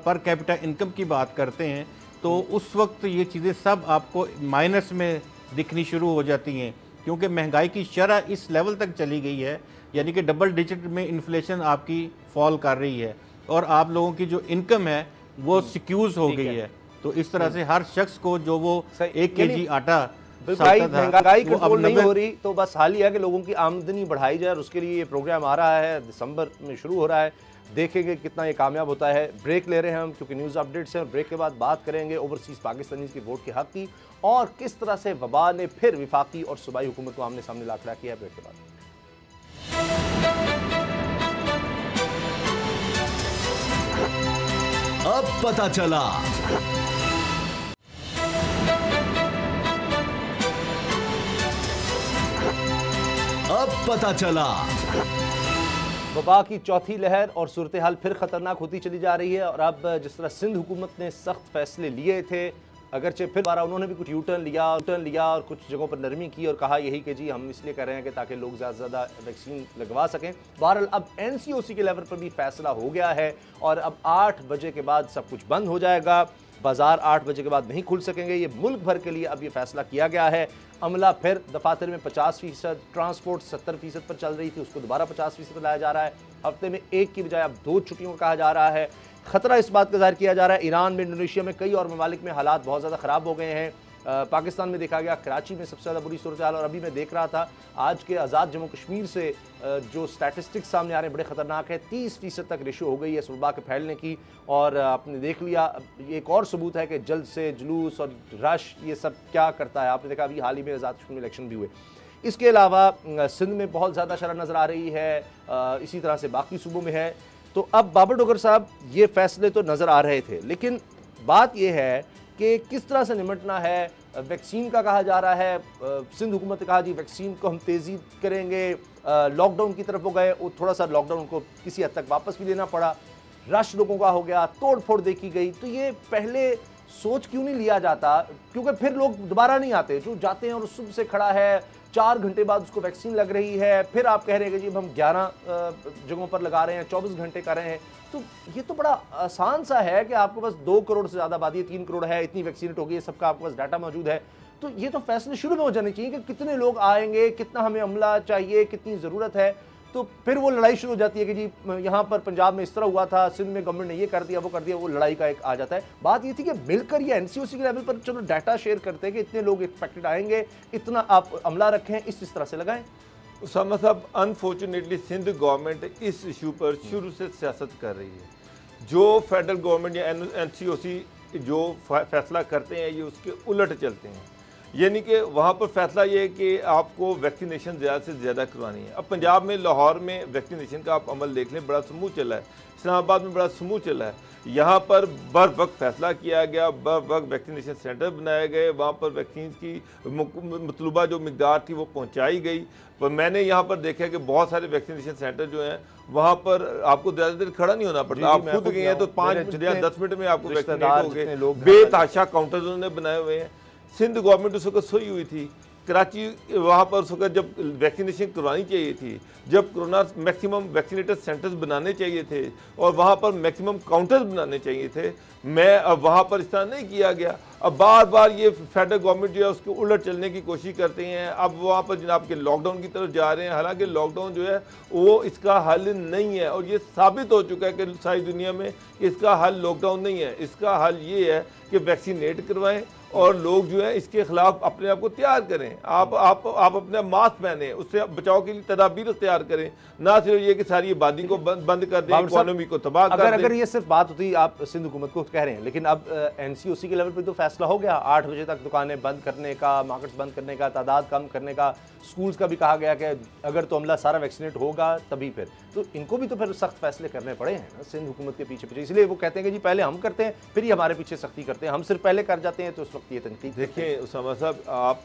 पर कैपिटा इनकम की बात करते हैं तो उस वक्त ये चीज़ें सब आपको माइनस में दिखनी शुरू हो जाती हैं, क्योंकि महंगाई की शरह इस लेवल तक चली गई है, यानी कि डबल डिजिट में इन्फ्लेशन आपकी फॉल कर रही है और आप लोगों की जो इनकम है वो सिक्यूज हो गई है। तो इस तरह से हर शख्स को जो वो 1 केजी आटा महंगाई कंट्रोल नहीं हो रही, तो बस हाल ही है कि लोगों की आमदनी बढ़ाई जाए और उसके लिए ये प्रोग्राम आ रहा है, दिसंबर में शुरू हो रहा है, देखेंगे कितना ये कामयाब होता है। ब्रेक ले रहे हैं हम क्योंकि न्यूज़ अपडेट्स हैं, ब्रेक के बाद बात करेंगे ओवरसीज़ पाकिस्तानी के वोट के हक की और किस तरह से वबा ने फिर विफाकी और सूबाई हुकूमत को आमने सामने ला खड़ा किया है। ब्रेक के बाद अब पता चला। अब पता चला। वबा की चौथी लहर और सूरत हाल फिर खतरनाक होती चली जा रही है और अब जिस तरह सिंध हुकूमत ने सख्त फैसले लिए थे, अगरचे फिर बारा उन्होंने भी कुछ यूटर्न लिया और कुछ जगहों पर नरमी की और कहा यही कि जी हम इसलिए कर रहे हैं कि ताकि लोग ज़्यादा से ज़्यादा वैक्सीन लगवा सकें। बहरहाल अब NCOC के लेवल पर भी फैसला हो गया है और अब 8 बजे के बाद सब कुछ बंद हो जाएगा, बाजार 8 बजे के बाद नहीं खुल सकेंगे। ये मुल्क भर के लिए अब ये फैसला किया गया है। अमला फिर दफातर में 50%, ट्रांसपोर्ट 70% पर चल रही थी, उसको दोबारा 50% पर लाया जा रहा है। हफ्ते में 1 की बजाय अब 2 छुट्टियों का कहा जा रहा है। खतरा इस बात का जाहिर किया जा रहा है, ईरान में, इंडोनेशिया में, कई और ममालिक में हालात बहुत ज़्यादा ख़राब हो गए हैं। पाकिस्तान में देखा गया, कराची में सबसे ज़्यादा बुरी सूरत हाल। और अभी मैं देख रहा था आज के आज़ाद जम्मू कश्मीर से जो स्टैटिस्टिक्स सामने आ रहे हैं बड़े ख़तरनाक है। 30% तक रेशो हो गई है इस वबा के फैलने की। और आपने देख लिया, एक और सबूत है कि जल्द से जुलूस और रश ये सब क्या करता है। आपने देखा अभी हाल ही में आज़ाद कश्मीर में इलेक्शन भी हुए। इसके अलावा सिंध में बहुत ज़्यादा शरह नज़र आ रही है, इसी तरह से बाकी सूबों में है। तो अब बाबर डोगर साहब, ये फैसले तो नज़र आ रहे थे, लेकिन बात यह है कि किस तरह से निपटना है। वैक्सीन का कहा जा रहा है, सिंध हुकूमत ने कहा जी वैक्सीन को हम तेज़ी करेंगे। लॉकडाउन की तरफ वो गए, वो थोड़ा सा लॉकडाउन को किसी हद तक वापस भी लेना पड़ा। रश लोगों का हो गया, तोड़ फोड़ देखी गई। तो ये पहले सोच क्यों नहीं लिया जाता, क्योंकि फिर लोग दोबारा नहीं आते। जो जाते हैं और सुबह से खड़ा है, 4 घंटे बाद उसको वैक्सीन लग रही है, फिर आप कह रहे हैं कि जी हम 11 जगहों पर लगा रहे हैं, 24 घंटे कर रहे हैं। तो ये तो बड़ा आसान सा है कि आपको बस 2 करोड़ से ज़्यादा आबादी, 3 करोड़ है, इतनी वैक्सीनेट होगी, सबका आपके पास डाटा मौजूद है। तो ये तो फैसले शुरू में हो जाने चाहिए कि कितने लोग आएंगे, कितना हमें अमला चाहिए, कितनी ज़रूरत है। तो फिर वो लड़ाई शुरू हो जाती है कि जी यहाँ पर पंजाब में इस तरह हुआ था, सिंध में गवर्नमेंट ने ये कर दिया, वो कर दिया, वो लड़ाई का एक आ जाता है। बात ये थी कि मिलकर ये एनसीओसी के लेवल पर चलो डाटा शेयर करते हैं कि इतने लोग एक्सपेक्टेड आएंगे, इतना आप अमला रखें, इस तरह से लगाएं। उसामा साहब, अनफॉर्चुनेटली सिंध गवर्नमेंट इस इशू पर शुरू से सियासत कर रही है। जो फेडरल गवर्नमेंट या एनसीओसी जो फैसला करते हैं ये उसके उलट चलते हैं। यानी कि वहाँ पर फैसला ये है कि आपको वैक्सीनेशन ज़्यादा से ज़्यादा करवानी है। अब पंजाब में लाहौर में वैक्सीनेशन का आप अमल देख लें, बड़ा समूह चला है। इस्लामाबाद में बड़ा समूह चला है। यहाँ पर बर वक्त फैसला किया गया, बर वक्त वैक्सीनेशन सेंटर बनाए गए, वहाँ पर वैक्सीन की मतलूबा जो मिकदार थी वो पहुँचाई गई। पर मैंने यहाँ पर देखा कि बहुत सारे वैक्सीनेशन सेंटर जो हैं वहाँ पर आपको ज़्यादा देर खड़ा नहीं होना पड़ता। आप खुद गए हैं तो 5 या 10 मिनट में आपको वैक्सीनेट हो गए। बेताशा काउंटर्स उन्होंने बनाए हुए हैं। सिंध गवर्नमेंट उस वक्त सोई हुई थी। कराची वहाँ पर उस वक्त जब वैक्सीनेशन करवानी चाहिए थी, जब कोरोना मैक्सिमम वैक्सीनेटर सेंटर्स बनाने चाहिए थे और वहाँ पर मैक्सिमम काउंटर्स बनाने चाहिए थे, मैं अब वहाँ पर इस तरह नहीं किया गया। अब बार बार ये फेडरल गवर्नमेंट जो है उसके उलट चलने की कोशिश करते हैं। अब वहाँ पर जनाब के लॉकडाउन की तरफ जा रहे हैं, हालांकि लॉकडाउन जो है वो इसका हल नहीं है और ये साबित हो चुका है कि सारी दुनिया में कि इसका हल लॉकडाउन नहीं है। इसका हल ये है कि वैक्सीनेट करवाएं और लोग जो है इसके खिलाफ अपने आप को तैयार करें। आप अपना मास्क पहने, उससे बचाव के लिए तदाबीर इख्तियार करें, ना सिर्फ ये कि सारी आबादी को बंद कर दें, इकोनॉमी को तबाह कर दें। अगर ये सिर्फ बात होती, आप सिंध हुकूमत को कह रहे हैं, लेकिन अब एनसीओसी के लेवल पे तो फैसला हो गया 8 बजे तक दुकानें बंद करने का, मार्केट्स बंद करने का, तादाद कम करने का। स्कूल्स का भी कहा गया कि अगर तो अमला सारा वैक्सीनेट होगा तभी फिर, तो इनको भी तो फिर सख्त फैसले करने पड़े हैं ना सिंध हुकूमत के पीछे। इसलिए वो कहते हैं कि जी पहले हम करते हैं फिर ये हमारे पीछे सख्ती करते हैं, हम सिर्फ पहले कर जाते हैं तो उस वक्त ये तनकीद। देखिए उसामा साहब, आप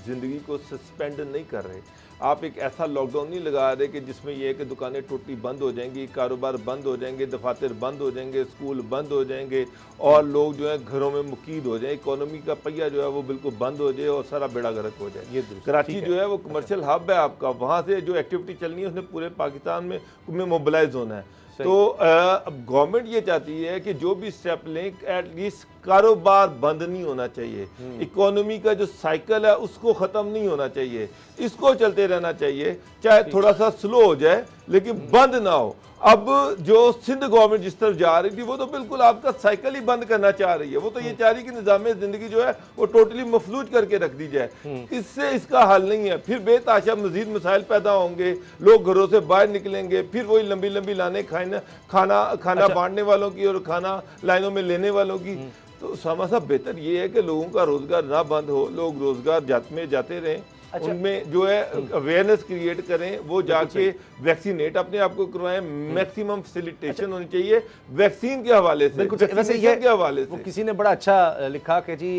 ज़िंदगी को सस्पेंड नहीं कर रहे, आप एक ऐसा लॉकडाउन नहीं लगा रहे कि जिसमें यह है कि दुकानें टोटली बंद हो जाएंगी, कारोबार बंद हो जाएंगे, दफातर बंद हो जाएंगे, स्कूल बंद हो जाएंगे और लोग जो है घरों में मुकीद हो जाए, इकोनॉमी का पहिया जो है वो बिल्कुल बंद हो जाए और सारा बेड़ा गर्क हो जाए। ये कराची जो है वो कमर्शियल हब है आपका, वहाँ से जो एक्टिविटी चलनी है उसने पूरे पाकिस्तान में मोबिलाइज होना है। तो अब गवर्नमेंट ये चाहती है कि जो भी स्टेप लें एटलीस्ट कारोबार बंद नहीं होना चाहिए, इकोनॉमी का जो साइकिल है उसको ख़त्म नहीं होना चाहिए, इसको चलते रहना चाहिए, चाहे थोड़ा सा स्लो हो जाए लेकिन बंद ना हो। अब जो सिंध गवर्नमेंट जिस तरफ जा रही थी वो तो बिल्कुल आपका साइकिल ही बंद करना चाह रही है। वो तो ये चाह रही है कि निज़ाम ज़िंदगी जो है वो टोटली मफलूज करके रख दी जाए। इससे इसका हल नहीं है, फिर बेताशा मजीद मसाइल पैदा होंगे, लोग घरों से बाहर निकलेंगे, फिर वही लंबी लंबी लाने खाना बांटने वालों की और खाना लाइनों में लेने वालों की। तो उसामा साहब, बेहतर ये है कि लोगों का रोजगार ना बंद हो, लोग रोजगार जाते रहें। उनमें जो है अवेयरनेस क्रिएट करें, वो जाके वैक्सीनेट अपने आप को करवाएं, मैक्सिमम फैसिलिटेशन होनी चाहिए वैक्सीन के हवाले से। वैसे ये के हवाले से किसी ने बड़ा अच्छा लिखा कि जी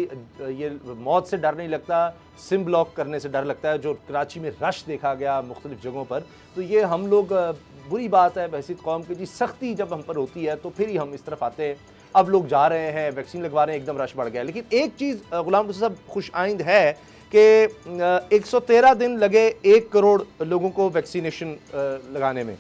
ये मौत से डर नहीं लगता, सिम ब्लॉक करने से डर लगता है। जो कराची में रश देखा गया मुख्तलिफ जगहों पर, तो ये हम लोग बुरी बात है बहसीत कौम की जी, सख्ती जब हम पर होती है तो फिर ही हम इस तरफ आते हैं। अब लोग जा रहे हैं, वैक्सीन लगवा रहे हैं, एकदम रश बढ़ गया। लेकिन एक चीज़ गुलाम रसूल साहब खुश आइंद है कि 113 दिन लगे 1 करोड़ लोगों को वैक्सीनेशन लगाने में।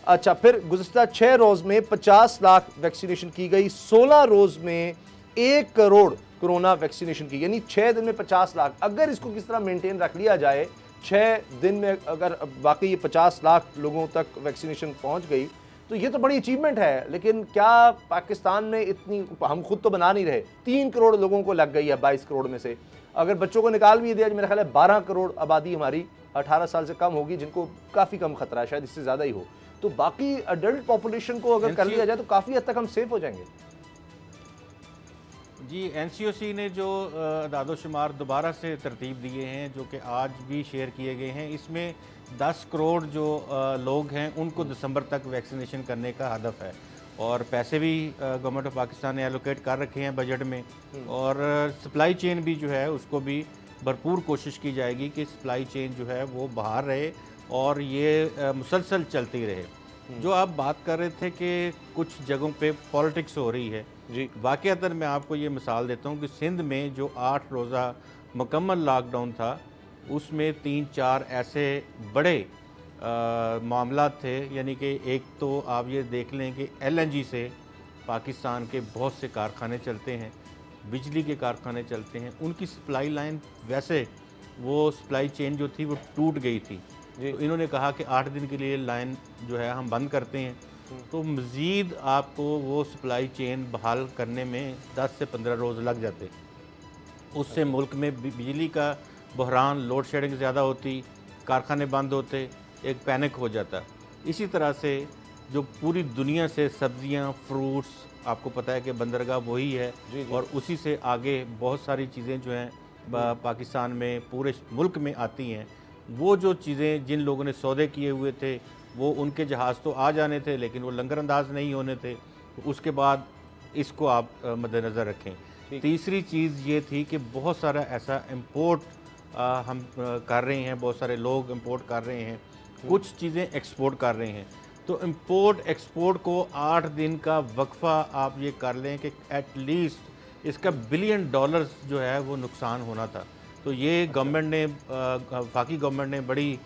अच्छा, फिर गुज़िश्ता 6 रोज़ में 50 लाख वैक्सीनेशन की गई, 16 रोज़ में 1 करोड़ कोरोना वैक्सीनेशन की, यानी 6 दिन में 50 लाख। अगर इसको किस तरह मेंटेन रख लिया जाए, 6 दिन में अगर वाकई ये 50 लाख लोगों तक वैक्सीनेशन पहुँच गई तो ये तो बड़ी अचीवमेंट है। लेकिन क्या पाकिस्तान में इतनी, हम खुद तो बना नहीं रहे, 3 करोड़ लोगों को लग गई है 22 करोड़ में से। अगर बच्चों को निकाल भी दिया, मेरा ख्याल है 12 करोड़ आबादी हमारी 18 साल से कम होगी, जिनको काफ़ी कम खतरा है, शायद इससे ज़्यादा ही हो। तो बाकी अडल्ट पॉपुलेशन को अगर कर लिया जाए तो काफ़ी हद तक हम सेफ हो जाएंगे। जी, एनसीओसी ने जो दादोशुमार दोबारा से तरतीब दिए हैं, जो कि आज भी शेयर किए गए हैं, इसमें 10 करोड़ जो लोग हैं उनको दिसंबर तक वैक्सीनेशन करने का हदफ है और पैसे भी गवर्नमेंट ऑफ पाकिस्तान ने एलोकेट कर रखे हैं बजट में। और सप्लाई चेन भी जो है उसको भी भरपूर कोशिश की जाएगी कि सप्लाई चेन जो है वो बाहर रहे और ये मुसलसल चलती रहे। जो आप बात कर रहे थे कि कुछ जगहों पे पॉलिटिक्स हो रही है, जी। वाक़यातन मैं आपको ये मिसाल देता हूँ कि सिंध में जो 8 रोज़ा मुकम्मल लॉकडाउन था, उसमें 3-4 ऐसे बड़े मामला थे। यानी कि एक तो आप ये देख लें कि LNG से पाकिस्तान के बहुत से कारखाने चलते हैं, बिजली के कारखाने चलते हैं, उनकी सप्लाई लाइन वैसे वो सप्लाई चेन जो थी वो टूट गई थी। तो इन्होंने कहा कि 8 दिन के लिए लाइन जो है हम बंद करते हैं, तो मज़ीद आपको वो सप्लाई चेन बहाल करने में 10 से 15 रोज़ लग जाते। उससे मुल्क में बिजली का बहरान, लोड शेडिंग ज़्यादा होती, कारखाने बंद होते, एक पैनिक हो जाता। इसी तरह से जो पूरी दुनिया से सब्जियां, फ्रूट्स, आपको पता है कि बंदरगाह वही है, और उसी से आगे बहुत सारी चीज़ें जो हैं पाकिस्तान में पूरे मुल्क में आती हैं। वो जो चीज़ें जिन लोगों ने सौदे किए हुए थे वो उनके जहाज़ तो आ जाने थे, लेकिन वो लंगरअंदाज नहीं होने थे। तो उसके बाद इसको आप मद्देनज़र रखें। तीसरी चीज़ ये थी कि बहुत सारा ऐसा इम्पोर्ट हम कर रहे हैं, बहुत सारे लोग इम्पोर्ट कर रहे हैं, कुछ चीज़ें एक्सपोर्ट कर रहे हैं। तो इम्पोर्ट एक्सपोर्ट को 8 दिन का वक्फा आप ये कर लें कि एटलीस्ट इसका $1 बिलियन जो है वो नुकसान होना था। तो ये गवर्नमेंट ने, वफाकी गवर्नमेंट ने बड़ी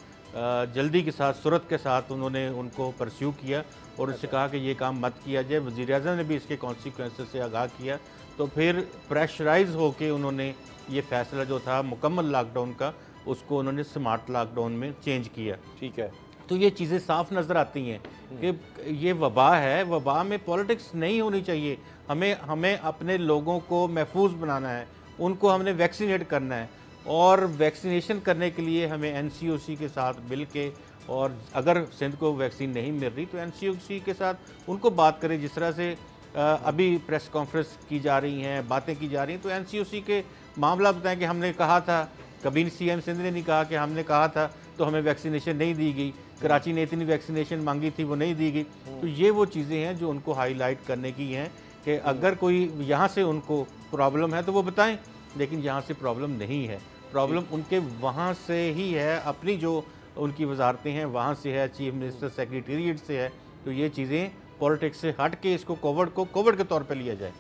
जल्दी के साथ, सूरत के साथ उन्होंने उनको परस्यू किया और उससे कहा कि ये काम मत किया जाए। वज़ीर-ए-आज़म ने भी इसके कॉन्सिक्वेंसेस से आगाह किया। तो फिर प्रेशराइज होके उन्होंने ये फ़ैसला जो था मुकम्मल लॉकडाउन का, उसको उन्होंने स्मार्ट लॉकडाउन में चेंज किया। ठीक है। तो ये चीज़ें साफ नज़र आती हैं कि ये वबा है, वबा में पॉलिटिक्स नहीं होनी चाहिए। हमें अपने लोगों को महफूज बनाना है, उनको हमने वैक्सीनेट करना है, और वैक्सीनेशन करने के लिए हमें NCOC के साथ मिल के, और अगर सिंध को वैक्सीन नहीं मिल रही तो NCOC के साथ उनको बात करें। जिस तरह से अभी प्रेस कॉन्फ्रेंस की जा रही हैं, बातें की जा रही हैं, तो NCOC के मामला बताएं कि हमने कहा था, कभी CM सिंध ने नहीं कहा कि हमने कहा था तो हमें वैक्सीनेशन नहीं दी गई, कराची ने इतनी वैक्सीनेशन मांगी थी वो नहीं दी गई। तो ये वो चीज़ें हैं जो उनको हाईलाइट करने की हैं कि अगर कोई यहाँ से उनको प्रॉब्लम है तो वो बताएं, लेकिन यहाँ से प्रॉब्लम नहीं है। प्रॉब्लम उनके वहाँ से ही है, अपनी जो उनकी वजारतें हैं वहाँ से है, चीफ मिनिस्टर सेक्रेटेरिएट से है। तो ये चीज़ें पॉलिटिक्स से हट के इसको कोविड के तौर पे लिया जाए।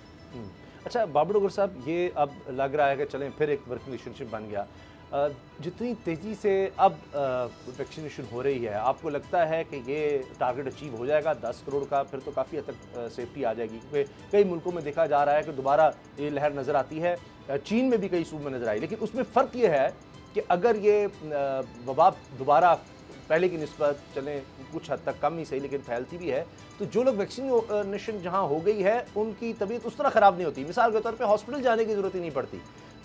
अच्छा बाबर डोगर साहब, ये अब लग रहा है कि चलें फिर एक वर्किंग रिलेशनशिप बन गया। जितनी तेज़ी से अब वैक्सीनेशन हो रही है, आपको लगता है कि ये टारगेट अचीव हो जाएगा 10 करोड़ का? फिर तो काफ़ी हद तक सेफ्टी आ जाएगी, क्योंकि कई मुल्कों में देखा जा रहा है कि दोबारा ये लहर नज़र आती है। चीन में भी कई सूबों में नज़र आई, लेकिन उसमें फ़र्क ये है कि अगर ये वबा दोबारा पहले की निस्बत चलें कुछ हद तक कम ही सही, लेकिन फैलती भी है, तो जो लोग वैक्सीनेशन जहाँ हो गई है उनकी तबीयत उस तरह ख़राब नहीं होती। मिसाल के तौर पे हॉस्पिटल जाने की ज़रूरत ही नहीं पड़ती।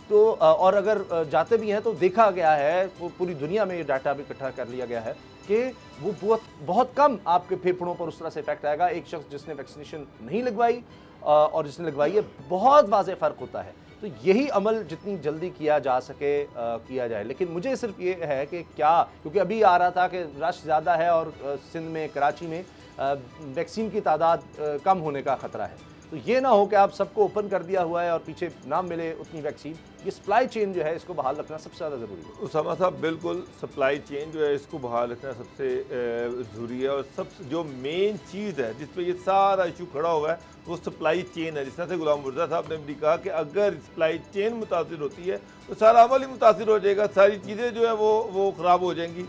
तो और अगर जाते भी हैं तो देखा गया है, पूरी दुनिया में ये डाटा भी इकट्ठा कर लिया गया है कि वो बहुत कम आपके फेफड़ों पर उस तरह से इफेक्ट आएगा। एक शख्स जिसने वैक्सीनेशन नहीं लगवाई और जिसने लगवाई है, बहुत वाज़ेह फ़र्क होता है। तो यही अमल जितनी जल्दी किया जा सके किया जाए। लेकिन मुझे सिर्फ ये है कि क्या, क्योंकि अभी आ रहा था कि रश ज़्यादा है और सिंध में, कराची में वैक्सीन की तादाद कम होने का ख़तरा है, तो ये ना हो कि आप सबको ओपन कर दिया हुआ है और पीछे ना मिले उतनी वैक्सीन। ये सप्लाई चेन जो है इसको बहाल रखना सबसे ज़्यादा ज़रूरी है। उसामा साहब, बिल्कुल सप्लाई चेन जो है इसको बहाल रखना सबसे ज़रूरी है। और सबसे जो मेन चीज़ है जिस पे ये सारा इशू खड़ा हुआ है वो सप्लाई चेन है। जिस तरह से गुलाम मुर्तज़ा साहब ने भी कहा कि अगर सप्लाई चेन मुतासिर होती है तो सारा अमल ही मुतासिर हो जाएगा, सारी चीज़ें जो है वो ख़राब हो जाएंगी।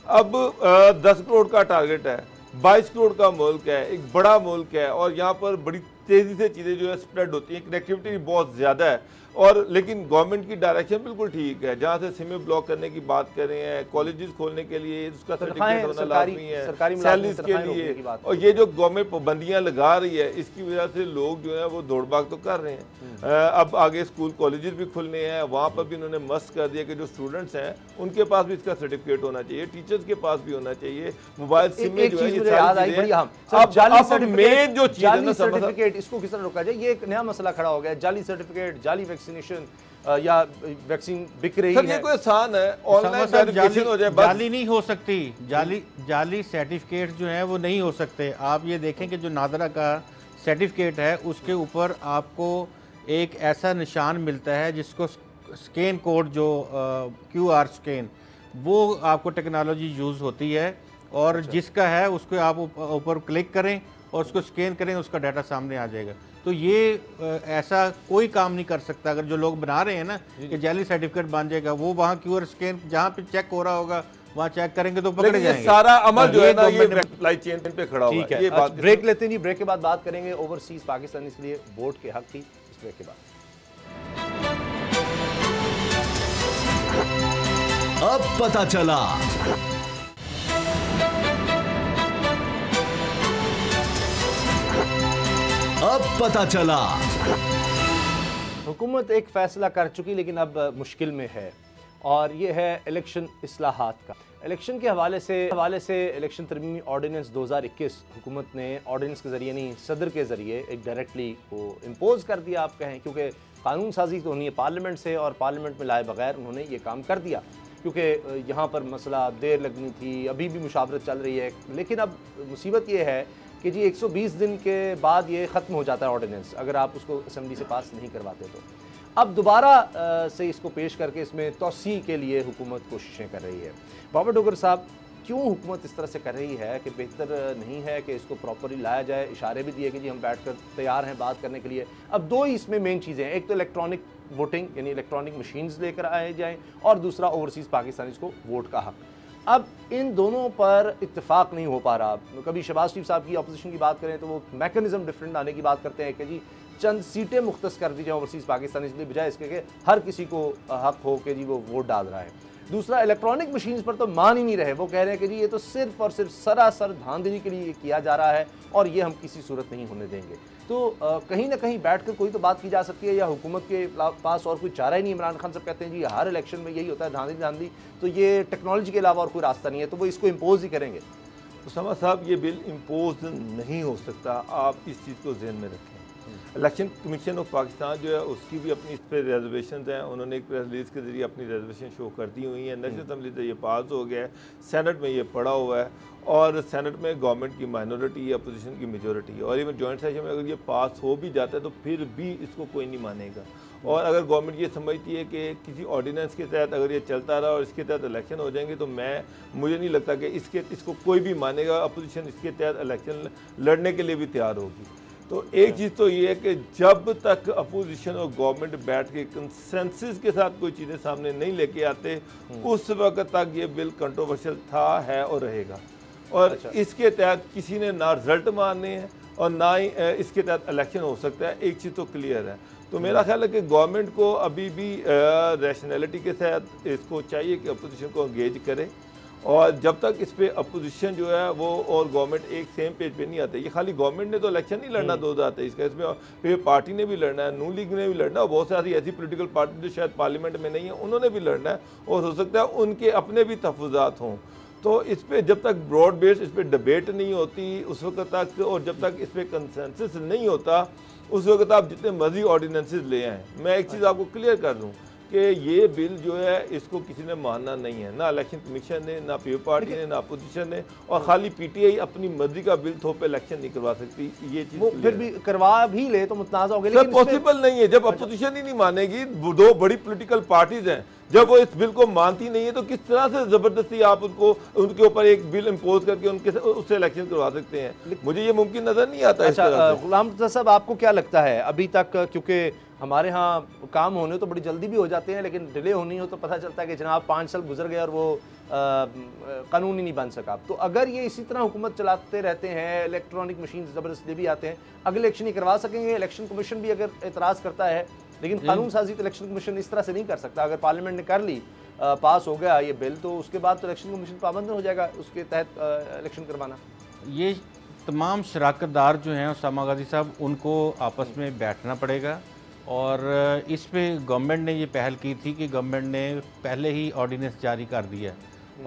अब 10 करोड़ का टारगेट है, 22 करोड़ का मुल्क है, एक बड़ा मुल्क है, और यहाँ पर बड़ी तेज़ी से चीज़ें जो है स्प्रेड होती हैं, कनेक्टिविटी बहुत ज़्यादा है। और लेकिन गवर्नमेंट की डायरेक्शन बिल्कुल ठीक है, जहाँ से सिमें ब्लॉक करने की बात कर रहे हैं, कॉलेजेस खोलने के लिए उसका सर्टिफिकेट होना लाजमी है, सैलरीज के लिए। और ये जो गवर्नमेंट पाबंदियाँ लगा रही है, इसकी वजह से लोग जो है वो दौड़ भाग तो कर रहे हैं। अब आगे स्कूल कॉलेजेस भी खुलने हैं, वहाँ पर भी उन्होंने मस्त कर दिया कि जो स्टूडेंट्स हैं उनके पास भी इसका सर्टिफिकेट होना चाहिए, टीचर्स के पास भी होना चाहिए, मोबाइल सिम में जो है ये सारी चीजें। मेन जो चीज है ना सर्टिफिकेट, इसको किस तरह रोका जाए? ये एक नया मसला खड़ा हो गया, जाली सर्टिफिकेट, जाली वैक्सीनेशन या वैक्सीन बिक रही है। ये कोई आसान है, ऑनलाइन वेरिफिकेशन हो जाए बस। जाली नहीं हो सकती, जाली सर्टिफिकेट जो है वो नहीं हो सकते। आप ये देखें कि जो नादरा का सर्टिफिकेट है उसके ऊपर आपको एक ऐसा निशान मिलता है जिसको स्कैन कोड, जो QR स्कैन, वो आपको टेक्नोलॉजी यूज़ होती है, और जिसका है उसको आप ऊपर क्लिक करें और उसको स्कैन करें, उसका डाटा सामने आ जाएगा। तो ये ऐसा कोई काम नहीं कर सकता। अगर जो लोग बना रहे हैं ना कि जाली सर्टिफिकेट बन जाएगा, वो वहाँ QR स्कैन जहाँ पे चेक हो रहा होगा वहाँ चेक करेंगे तो पकड़े जाएंगे। सारा अमल जो है ना ये सप्लाई चेन पे खड़ा हुआ है। ये बात ब्रेक लेते नहीं, ब्रेक के बाद बात करेंगे ओवरसीज पाकिस्तान के लिए वोट के हक की। इस ब्रेक के बाद अब पता चला। अब पता चला। हुकूमत एक फैसला कर चुकी लेकिन अब मुश्किल में है, और ये है इलेक्शन इस्लाहात का। इलेक्शन के हवाले से इलेक्शन तरमीमी ऑर्डिनेंस 2021 हुकूमत ने ऑर्डिनेंस के ज़रिए नहीं, सदर के ज़रिए एक डायरेक्टली वो इम्पोज़ कर दिया आप कहें, क्योंकि कानून साजी तो होनी है पार्लियामेंट से, और पार्लियामेंट में लाए बगैर उन्होंने ये काम कर दिया, क्योंकि यहाँ पर मसला देर लगनी थी, अभी भी मुशावरत चल रही है। लेकिन अब मुसीबत ये है कि जी 120 दिन के बाद ये ख़त्म हो जाता है ऑर्डिनेंस, अगर आप उसको असम्बली से पास नहीं करवाते तो। अब दोबारा से इसको पेश करके इसमें तोसी के लिए हुकूमत कोशिशें कर रही है। बाबर डोगर साहब, क्यों हुकूमत इस तरह से कर रही है कि बेहतर नहीं है कि इसको प्रॉपरली लाया जाए? इशारे भी दिए कि जी हम बैठकर तैयार हैं बात करने के लिए। अब दो ही इसमें मेन चीज़ें हैं, एक तो इलेक्ट्रॉनिक वोटिंग यानी इलेक्ट्रॉनिक मशीन्स लेकर आए जाएँ, और दूसरा ओवरसीज़ पाकिस्तानीज़ को वोट का हक। अब इन दोनों पर इत्तेफाक नहीं हो पा रहा। कभी शहबाज शरीफ साहब की अपोजिशन की बात करें तो वो मैकेनिज्म डिफरेंट आने की बात करते हैं कि जी चंद सीटें मुख्तस कर दी जाए ओवरसीज़ पाकिस्तानी, इसलिए बजाय इसके कि हर किसी को हक हो कि जी वो वोट डाल रहा है। दूसरा, इलेक्ट्रॉनिक मशीन्स पर तो मान ही नहीं रहे, वो कह रहे हैं कि जी ये तो सिर्फ और सिर्फ सरासर धांधली के लिए किया जा रहा है और ये हम किसी सूरत नहीं होने देंगे। तो कहीं ना कहीं बैठकर कोई तो बात की जा सकती है, या हुकूमत के पास और कोई चारा ही नहीं। इमरान खान साहब कहते हैं जी हर इलेक्शन में यही होता है, धांधली, तो ये टेक्नोलॉजी के अलावा और कोई रास्ता नहीं है, तो वो इसको इम्पोज ही करेंगे। उसामा साहब, ये बिल इम्पोज नहीं हो सकता, आप इस चीज़ को जहन में रखें। इलेक्शन कमीशन ऑफ पाकिस्तान जो है उसकी भी अपनी इस पर रिजर्वेशन हैं, उन्होंने एक प्रेस रिलीज़ के जरिए अपनी रिजर्वेशन शो कर दी हुई है। नेशनल असम्बली से ये पास हो गया है, सेनेट में ये पड़ा हुआ है, और सेनेट में गवर्नमेंट की माइनॉरिटी है, अपोजिशन की मेजॉरिटी है, और इवन जॉइंट सेशन में अगर ये पास हो भी जाता है तो फिर भी इसको कोई नहीं मानेगा। और अगर गवर्नमेंट ये समझती है कि किसी ऑर्डिनेंस के तहत अगर ये चलता रहा और इसके तहत इलेक्शन हो जाएंगे, तो मुझे नहीं लगता कि इसको कोई भी मानेगा। अपोजिशन इसके तहत इलेक्शन लड़ने के लिए भी तैयार होगी। तो एक चीज़ तो ये है कि जब तक अपोजिशन और गवर्नमेंट बैठ के कंसेंसस के साथ कोई चीज़ें सामने नहीं लेके आते, उस वक्त तक ये बिल कंट्रोवर्शियल था, है और रहेगा। और इसके तहत किसी ने ना रिजल्ट मानने हैं और ना ही इसके तहत इलेक्शन हो सकता है। एक चीज़ तो क्लियर है। तो मेरा ख्याल है कि गवर्नमेंट को अभी भी रैशनैलिटी के साथ इसको चाहिए कि अपोजिशन को एंगेज करे, और जब तक इस पर अपोजिशन जो है वो और गवर्नमेंट एक सेम पेज पे नहीं आते। ये खाली गवर्नमेंट ने तो इलेक्शन नहीं लड़ना 2023 का, इसमें फिर पार्टी ने भी लड़ना है, नून लीग ने भी लड़ना है, और बहुत सारी ऐसी पोलिटिकल पार्टी जो शायद पार्लियामेंट में नहीं है उन्होंने भी लड़ना है, और हो सकता है उनके अपने भी तहफ़्फ़ुज़ात हों। तो इस पर जब तक ब्रॉड बेस इस पर डिबेट नहीं होती उस वक्त तक, और जब तक इस पर कंसेंसस नहीं होता उस वक्त आप जितने मर्जी ऑर्डिनेंसेस ले आएँ। मैं एक चीज़ आपको क्लियर कर दूँ कि ये बिल जो है इसको किसी ने मानना नहीं है, ना इलेक्शन कमीशन ने, ना पीपल पार्टी ने, ना अपोजिशन ने, और खाली पीटीआई अपनी मर्जी का बिल थोप इलेक्शन नहीं करवा सकती। ये चीज फिर भी करवा भी ले तो मुतनाज़ा हो गया, लेकिन पॉसिबल नहीं है। जब अपोजिशन ही नहीं मानेगी, दो बड़ी पोलिटिकल पार्टीज हैं, जब वो इस बिल को मानती नहीं है तो किस तरह से ज़बरदस्ती आप उनके ऊपर एक बिल इम्पोज करके उससे इलेक्शन करवा सकते हैं? मुझे ये मुमकिन नज़र नहीं आता। अच्छा गुलाम साहब, आपको क्या लगता है अभी तक, क्योंकि हमारे यहाँ काम होने तो बड़ी जल्दी भी हो जाते हैं, लेकिन डिले होनी हो तो पता चलता है कि जनाब 5 साल गुजर गए और वो कानून ही नहीं बन सका। तो अगर ये इसी तरह हुकूमत चलाते रहते हैं, इलेक्ट्रॉनिक मशीन ज़बरदस्ती भी आते हैं, अगले इलेक्शन ही करवा सकेंगे? इलेक्शन कमीशन भी अगर एतराज़ करता है, लेकिन कानून साजी तो इलेक्शन कमीशन इस तरह से नहीं कर सकता। अगर पार्लियामेंट ने कर ली, पास हो गया ये बिल, तो उसके बाद तो इलेक्शन कमीशन पाबंद हो जाएगा उसके तहत इलेक्शन करवाना। ये तमाम शराकतदार जो हैं उसामा गाजी साहब, उनको आपस में बैठना पड़ेगा, और इस पे गवर्नमेंट ने ये पहल की थी कि गवर्नमेंट ने पहले ही ऑर्डिनेंस जारी कर दिया।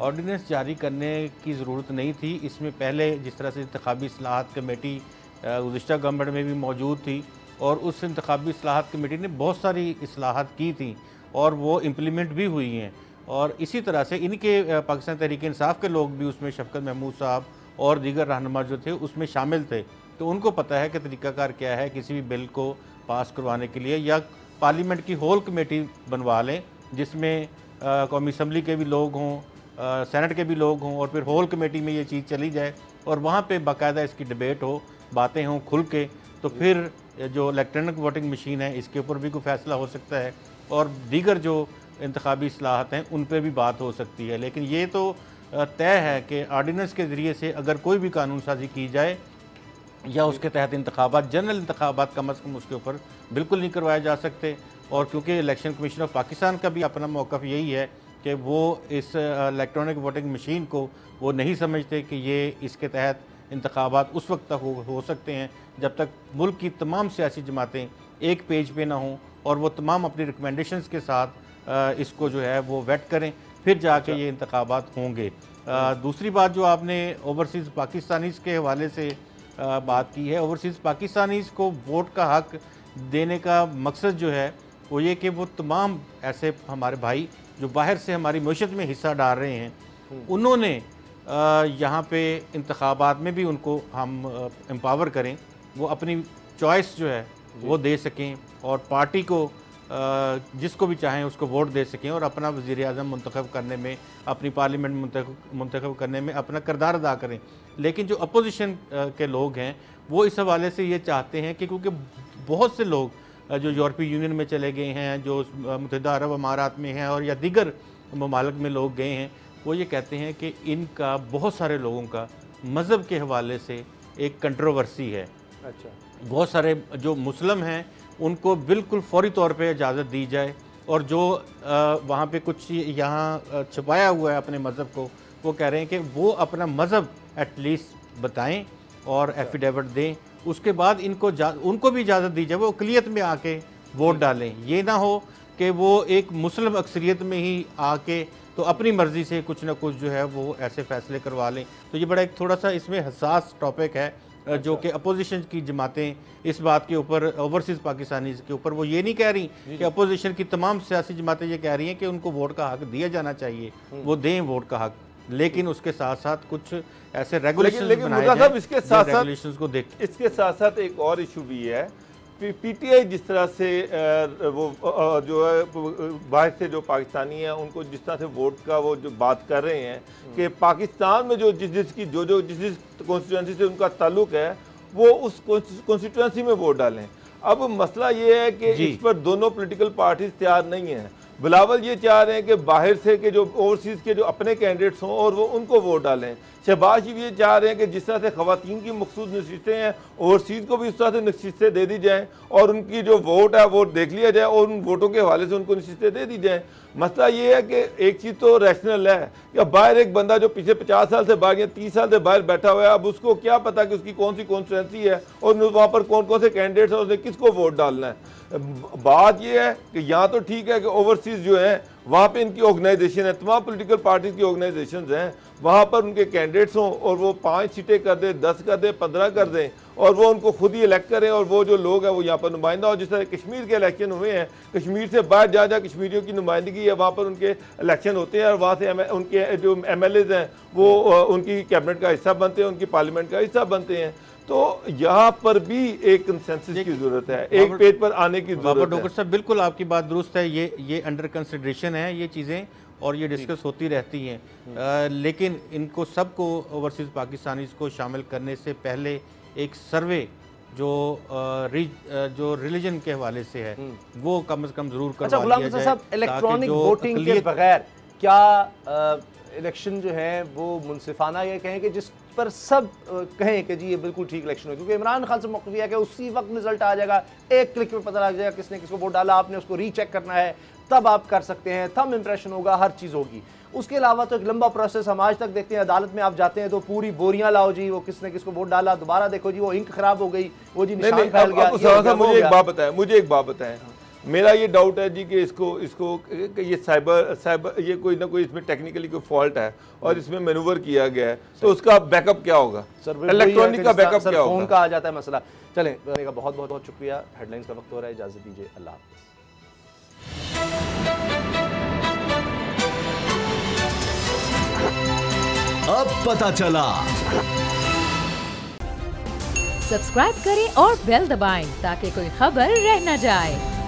ऑर्डिनेंस जारी करने की ज़रूरत नहीं थी। इसमें पहले जिस तरह से इंतखाबी इस्लाहात कमेटी गुज़िश्ता गवर्नमेंट में भी मौजूद थी, और उस इंतखाबी इस्लाहात कमेटी ने बहुत सारी इस्लाहात की थी और वो इम्प्लीमेंट भी हुई हैं। और इसी तरह से इनके पाकिस्तान तहरीक इंसाफ के लोग भी उसमें, शफकत महमूद साहब और दीगर रहनुमा जो थे उसमें शामिल थे, तो उनको पता है कि तरीक़ाकार क्या है किसी भी बिल को पास करवाने के लिए। या पार्लियामेंट की होल कमेटी बनवा लें जिसमें कौमी असम्बली के भी लोग हों, सेनेट के भी लोग हों, और फिर होल कमेटी में ये चीज़ चली जाए और वहाँ पे बाकायदा इसकी डिबेट हो, बातें हों खुल के, तो फिर जो इलेक्ट्रॉनिक वोटिंग मशीन है इसके ऊपर भी कोई फैसला हो सकता है, और दीगर जो इंतखाबी इस्लाहत हैं उन पर भी बात हो सकती है। लेकिन ये तो तय है कि आर्डीनेंस के ज़रिए से अगर कोई भी कानून साजी की जाए या उसके तहत इंतखाबात, जनरल इंतखाबात कम अज़ कम उसके ऊपर बिल्कुल नहीं करवाए जा सकते। और क्योंकि इलेक्शन कमीशन ऑफ पाकिस्तान का भी अपना मौक़िफ़ यही है कि वो इस इलेक्ट्रॉनिक वोटिंग मशीन को वो नहीं समझते कि ये इसके तहत इंतखाबात उस वक्त तक हो सकते हैं जब तक मुल्क की तमाम सियासी जमातें एक पेज पे ना हों और वो तमाम अपनी रिकमेंडेशंस के साथ इसको जो है वो वेट करें, फिर जाके ये इंतखाबात होंगे। दूसरी बात जो आपने ओवरसीज़ पाकिस्तानीज़ के हवाले से बात की है, ओवरसीज़ पाकिस्तानीज़ को वोट का हक देने का मकसद जो है वो ये कि वो तमाम ऐसे हमारे भाई जो बाहर से हमारी मईशत में हिस्सा डाल रहे हैं, उन्होंने यहाँ पे इंतखाबात में भी उनको हम एम्पावर करें, वो अपनी चॉइस जो है वो दे सकें और पार्टी को जिसको भी चाहें उसको वोट दे सकें और अपना वज़ीर-ए-आज़म मुंतखब करने में, अपनी पार्लियामेंट मुंतखब करने में अपना किरदार अदा करें। लेकिन जो अपोजिशन के लोग हैं वो इस हवाले से ये चाहते हैं कि क्योंकि बहुत से लोग जो यूरोपीय यूनियन में चले गए हैं, जो मुत्तहिदा अरब अमारात में हैं और या दीगर ममालिक में लोग गए हैं, वो ये कहते हैं कि इनका बहुत सारे लोगों का मज़हब के हवाले से एक कंट्रोवर्सी है। अच्छा, बहुत सारे जो मुस्लिम हैं उनको बिल्कुल फौरी तौर पे इजाज़त दी जाए, और जो वहाँ पे कुछ यहाँ छुपाया हुआ है अपने मज़हब को, वो कह रहे हैं कि वो अपना मज़हब एटलीस्ट बताएं और एफिडेविट दें, उसके बाद उनको भी इजाज़त दी जाए वो अक़लियत में आके वोट डालें। ये ना हो कि वो एक मुस्लिम अक्सरियत में ही आके तो अपनी मर्ज़ी से कुछ ना कुछ जो है वो ऐसे फ़ैसले करवा लें। तो ये बड़ा एक थोड़ा सा इसमें हसास टॉपिक है जो कि अपोजिशन की जमातें इस बात के ऊपर, ओवरसीज़ पाकिस्तानीज़ के ऊपर, वो ये नहीं कह रही कि अपोजिशन की तमाम सियासी जमातें ये कह रही हैं कि उनको वोट का हक दिया जाना चाहिए, वो दें वोट का हक, लेकिन उसके साथ साथ कुछ ऐसे रेगुलेशंस बनाए जाएं, इसके साथ रेगुलेशंस को देख इसके साथ साथ एक और इशू भी है। पीटीआई जिस तरह से वो जो है बाहर से जो पाकिस्तानी हैं उनको जिस तरह से वोट का वो जो बात कर रहे हैं कि पाकिस्तान में जो जिस कॉन्स्टिट्यूंसी से उनका ताल्लुक है वो उस कॉन्स्टिट्यूंसी में वोट डालें। अब मसला ये है कि इस पर दोनों पॉलिटिकल पार्टीज तैयार नहीं हैं। बिलावल ये चाह रहे हैं कि बाहर से के जो ओवरसीज़ के जो अपने कैंडिडेट्स हों और वो उनको वोट डालें। शहबाज शरीफ ये चाह रहे हैं कि जिस तरह से ख़वातीन की मखसूस नशिस्तें हैं, ओवरसीज़ को भी उस तरह से नशिस्तें दे दी जाएँ और उनकी जो वोट है वो देख लिया जाए और उन वोटों के हवाले से उनको नशिस्तें दे दी जाएँ। मसला ये है कि एक चीज़ तो रैशनल है कि बाहर एक बंदा जो पिछले 50 साल से बाहर या 30 साल से बाहर बैठा हुआ है, अब उसको क्या पता कि उसकी कौन सी कॉन्स्टिट्यूंसी है और वहाँ पर कौन कौन से कैंडिडेट्स हैं, उसने किसको वोट डालना है। बात यह है कि यहाँ तो ठीक है कि ओवरसीज़ जो है वहाँ पे इनकी ऑर्गेनाइजेशन है, तमाम पॉलिटिकल पार्टीज की ऑर्गेनाइजेशंस हैं, वहाँ पर उनके कैंडिडेट्स हों और वो 5 सीटें कर दें, 10 कर दें, 15 कर दें और वो उनको खुद ही इलेक्ट करें और वो जो लोग हैं वो यहाँ पर नुमाइंदा हो। जिस तरह कश्मीर के इलेक्शन हुए हैं, कश्मीर से बाहर जहाँ कश्मीरियों की नुमाइंदगी है वहाँ पर उनके इलेक्शन होते हैं और वहाँ से उनके जो MLAs हैं वो उनकी कैबिनेट का हिस्सा बनते हैं, उनकी पार्लियामेंट का हिस्सा बनते हैं। तो यहाँ पर भी एक कंसेंसस की जरूरत है, एक पेज पर आने की जरूरत है। डॉक्टर साहब बिल्कुल आपकी बात दुरुस्त है, ये अंडर कंसिडरेशन है ये चीज़ें और ये डिस्कस होती रहती हैं, लेकिन इनको सबको ओवरसीज़ पाकिस्तानीज़ को शामिल करने से पहले एक सर्वे जो रिलीजन के हवाले से है वो कम से कम जरूर करवा दिया जाए। इलेक्ट्रॉनिक वोटिंग के बगैर क्या इलेक्शन जो है वो मुनसिफाना, ये कहें कि जिस पर सब कहें कि जी ये बिल्कुल ठीक इलेक्शन हो, क्योंकि इमरान खान से मौक़िफ़ है कि उसी वक्त रिजल्ट आ जाएगा, एक क्लिक में पता लग जाएगा किसने किसको वोट डाला, आपने उसको रीचेक करना है तब आप कर सकते हैं, थंब इंप्रेशन होगा, हर चीज़ होगी। उसके अलावा तो एक लंबा प्रोसेस हम आज तक देखते हैं, अदालत में आप जाते हैं तो पूरी बोरियां लाओ जी, वो किसने किसको वोट डाला, दोबारा देखो जी वो इंक खराब हो गई, वो जी निशान फैल गया। मुझे एक बात बताएं, मेरा ये डाउट है जी कि इसको ये साइबर ये कोई ना कोई इसमें टेक्निकली कोई फॉल्ट है और इसमें मैनूवर किया गया है, तो उसका बैकअप क्या होगा? इलेक्ट्रॉनिक का बैकअप क्या होगा? फोन का आ जाता है मसला। चलें, बहुत बहुत शुक्रिया। हेडलाइंस का वक्त हो रहा है, इजाजत दीजिए, अल्लाह हाफ़िज़। अब पता चला। सब्सक्राइब करें और बेल दबाएं ताकि कोई खबर रह न जाए।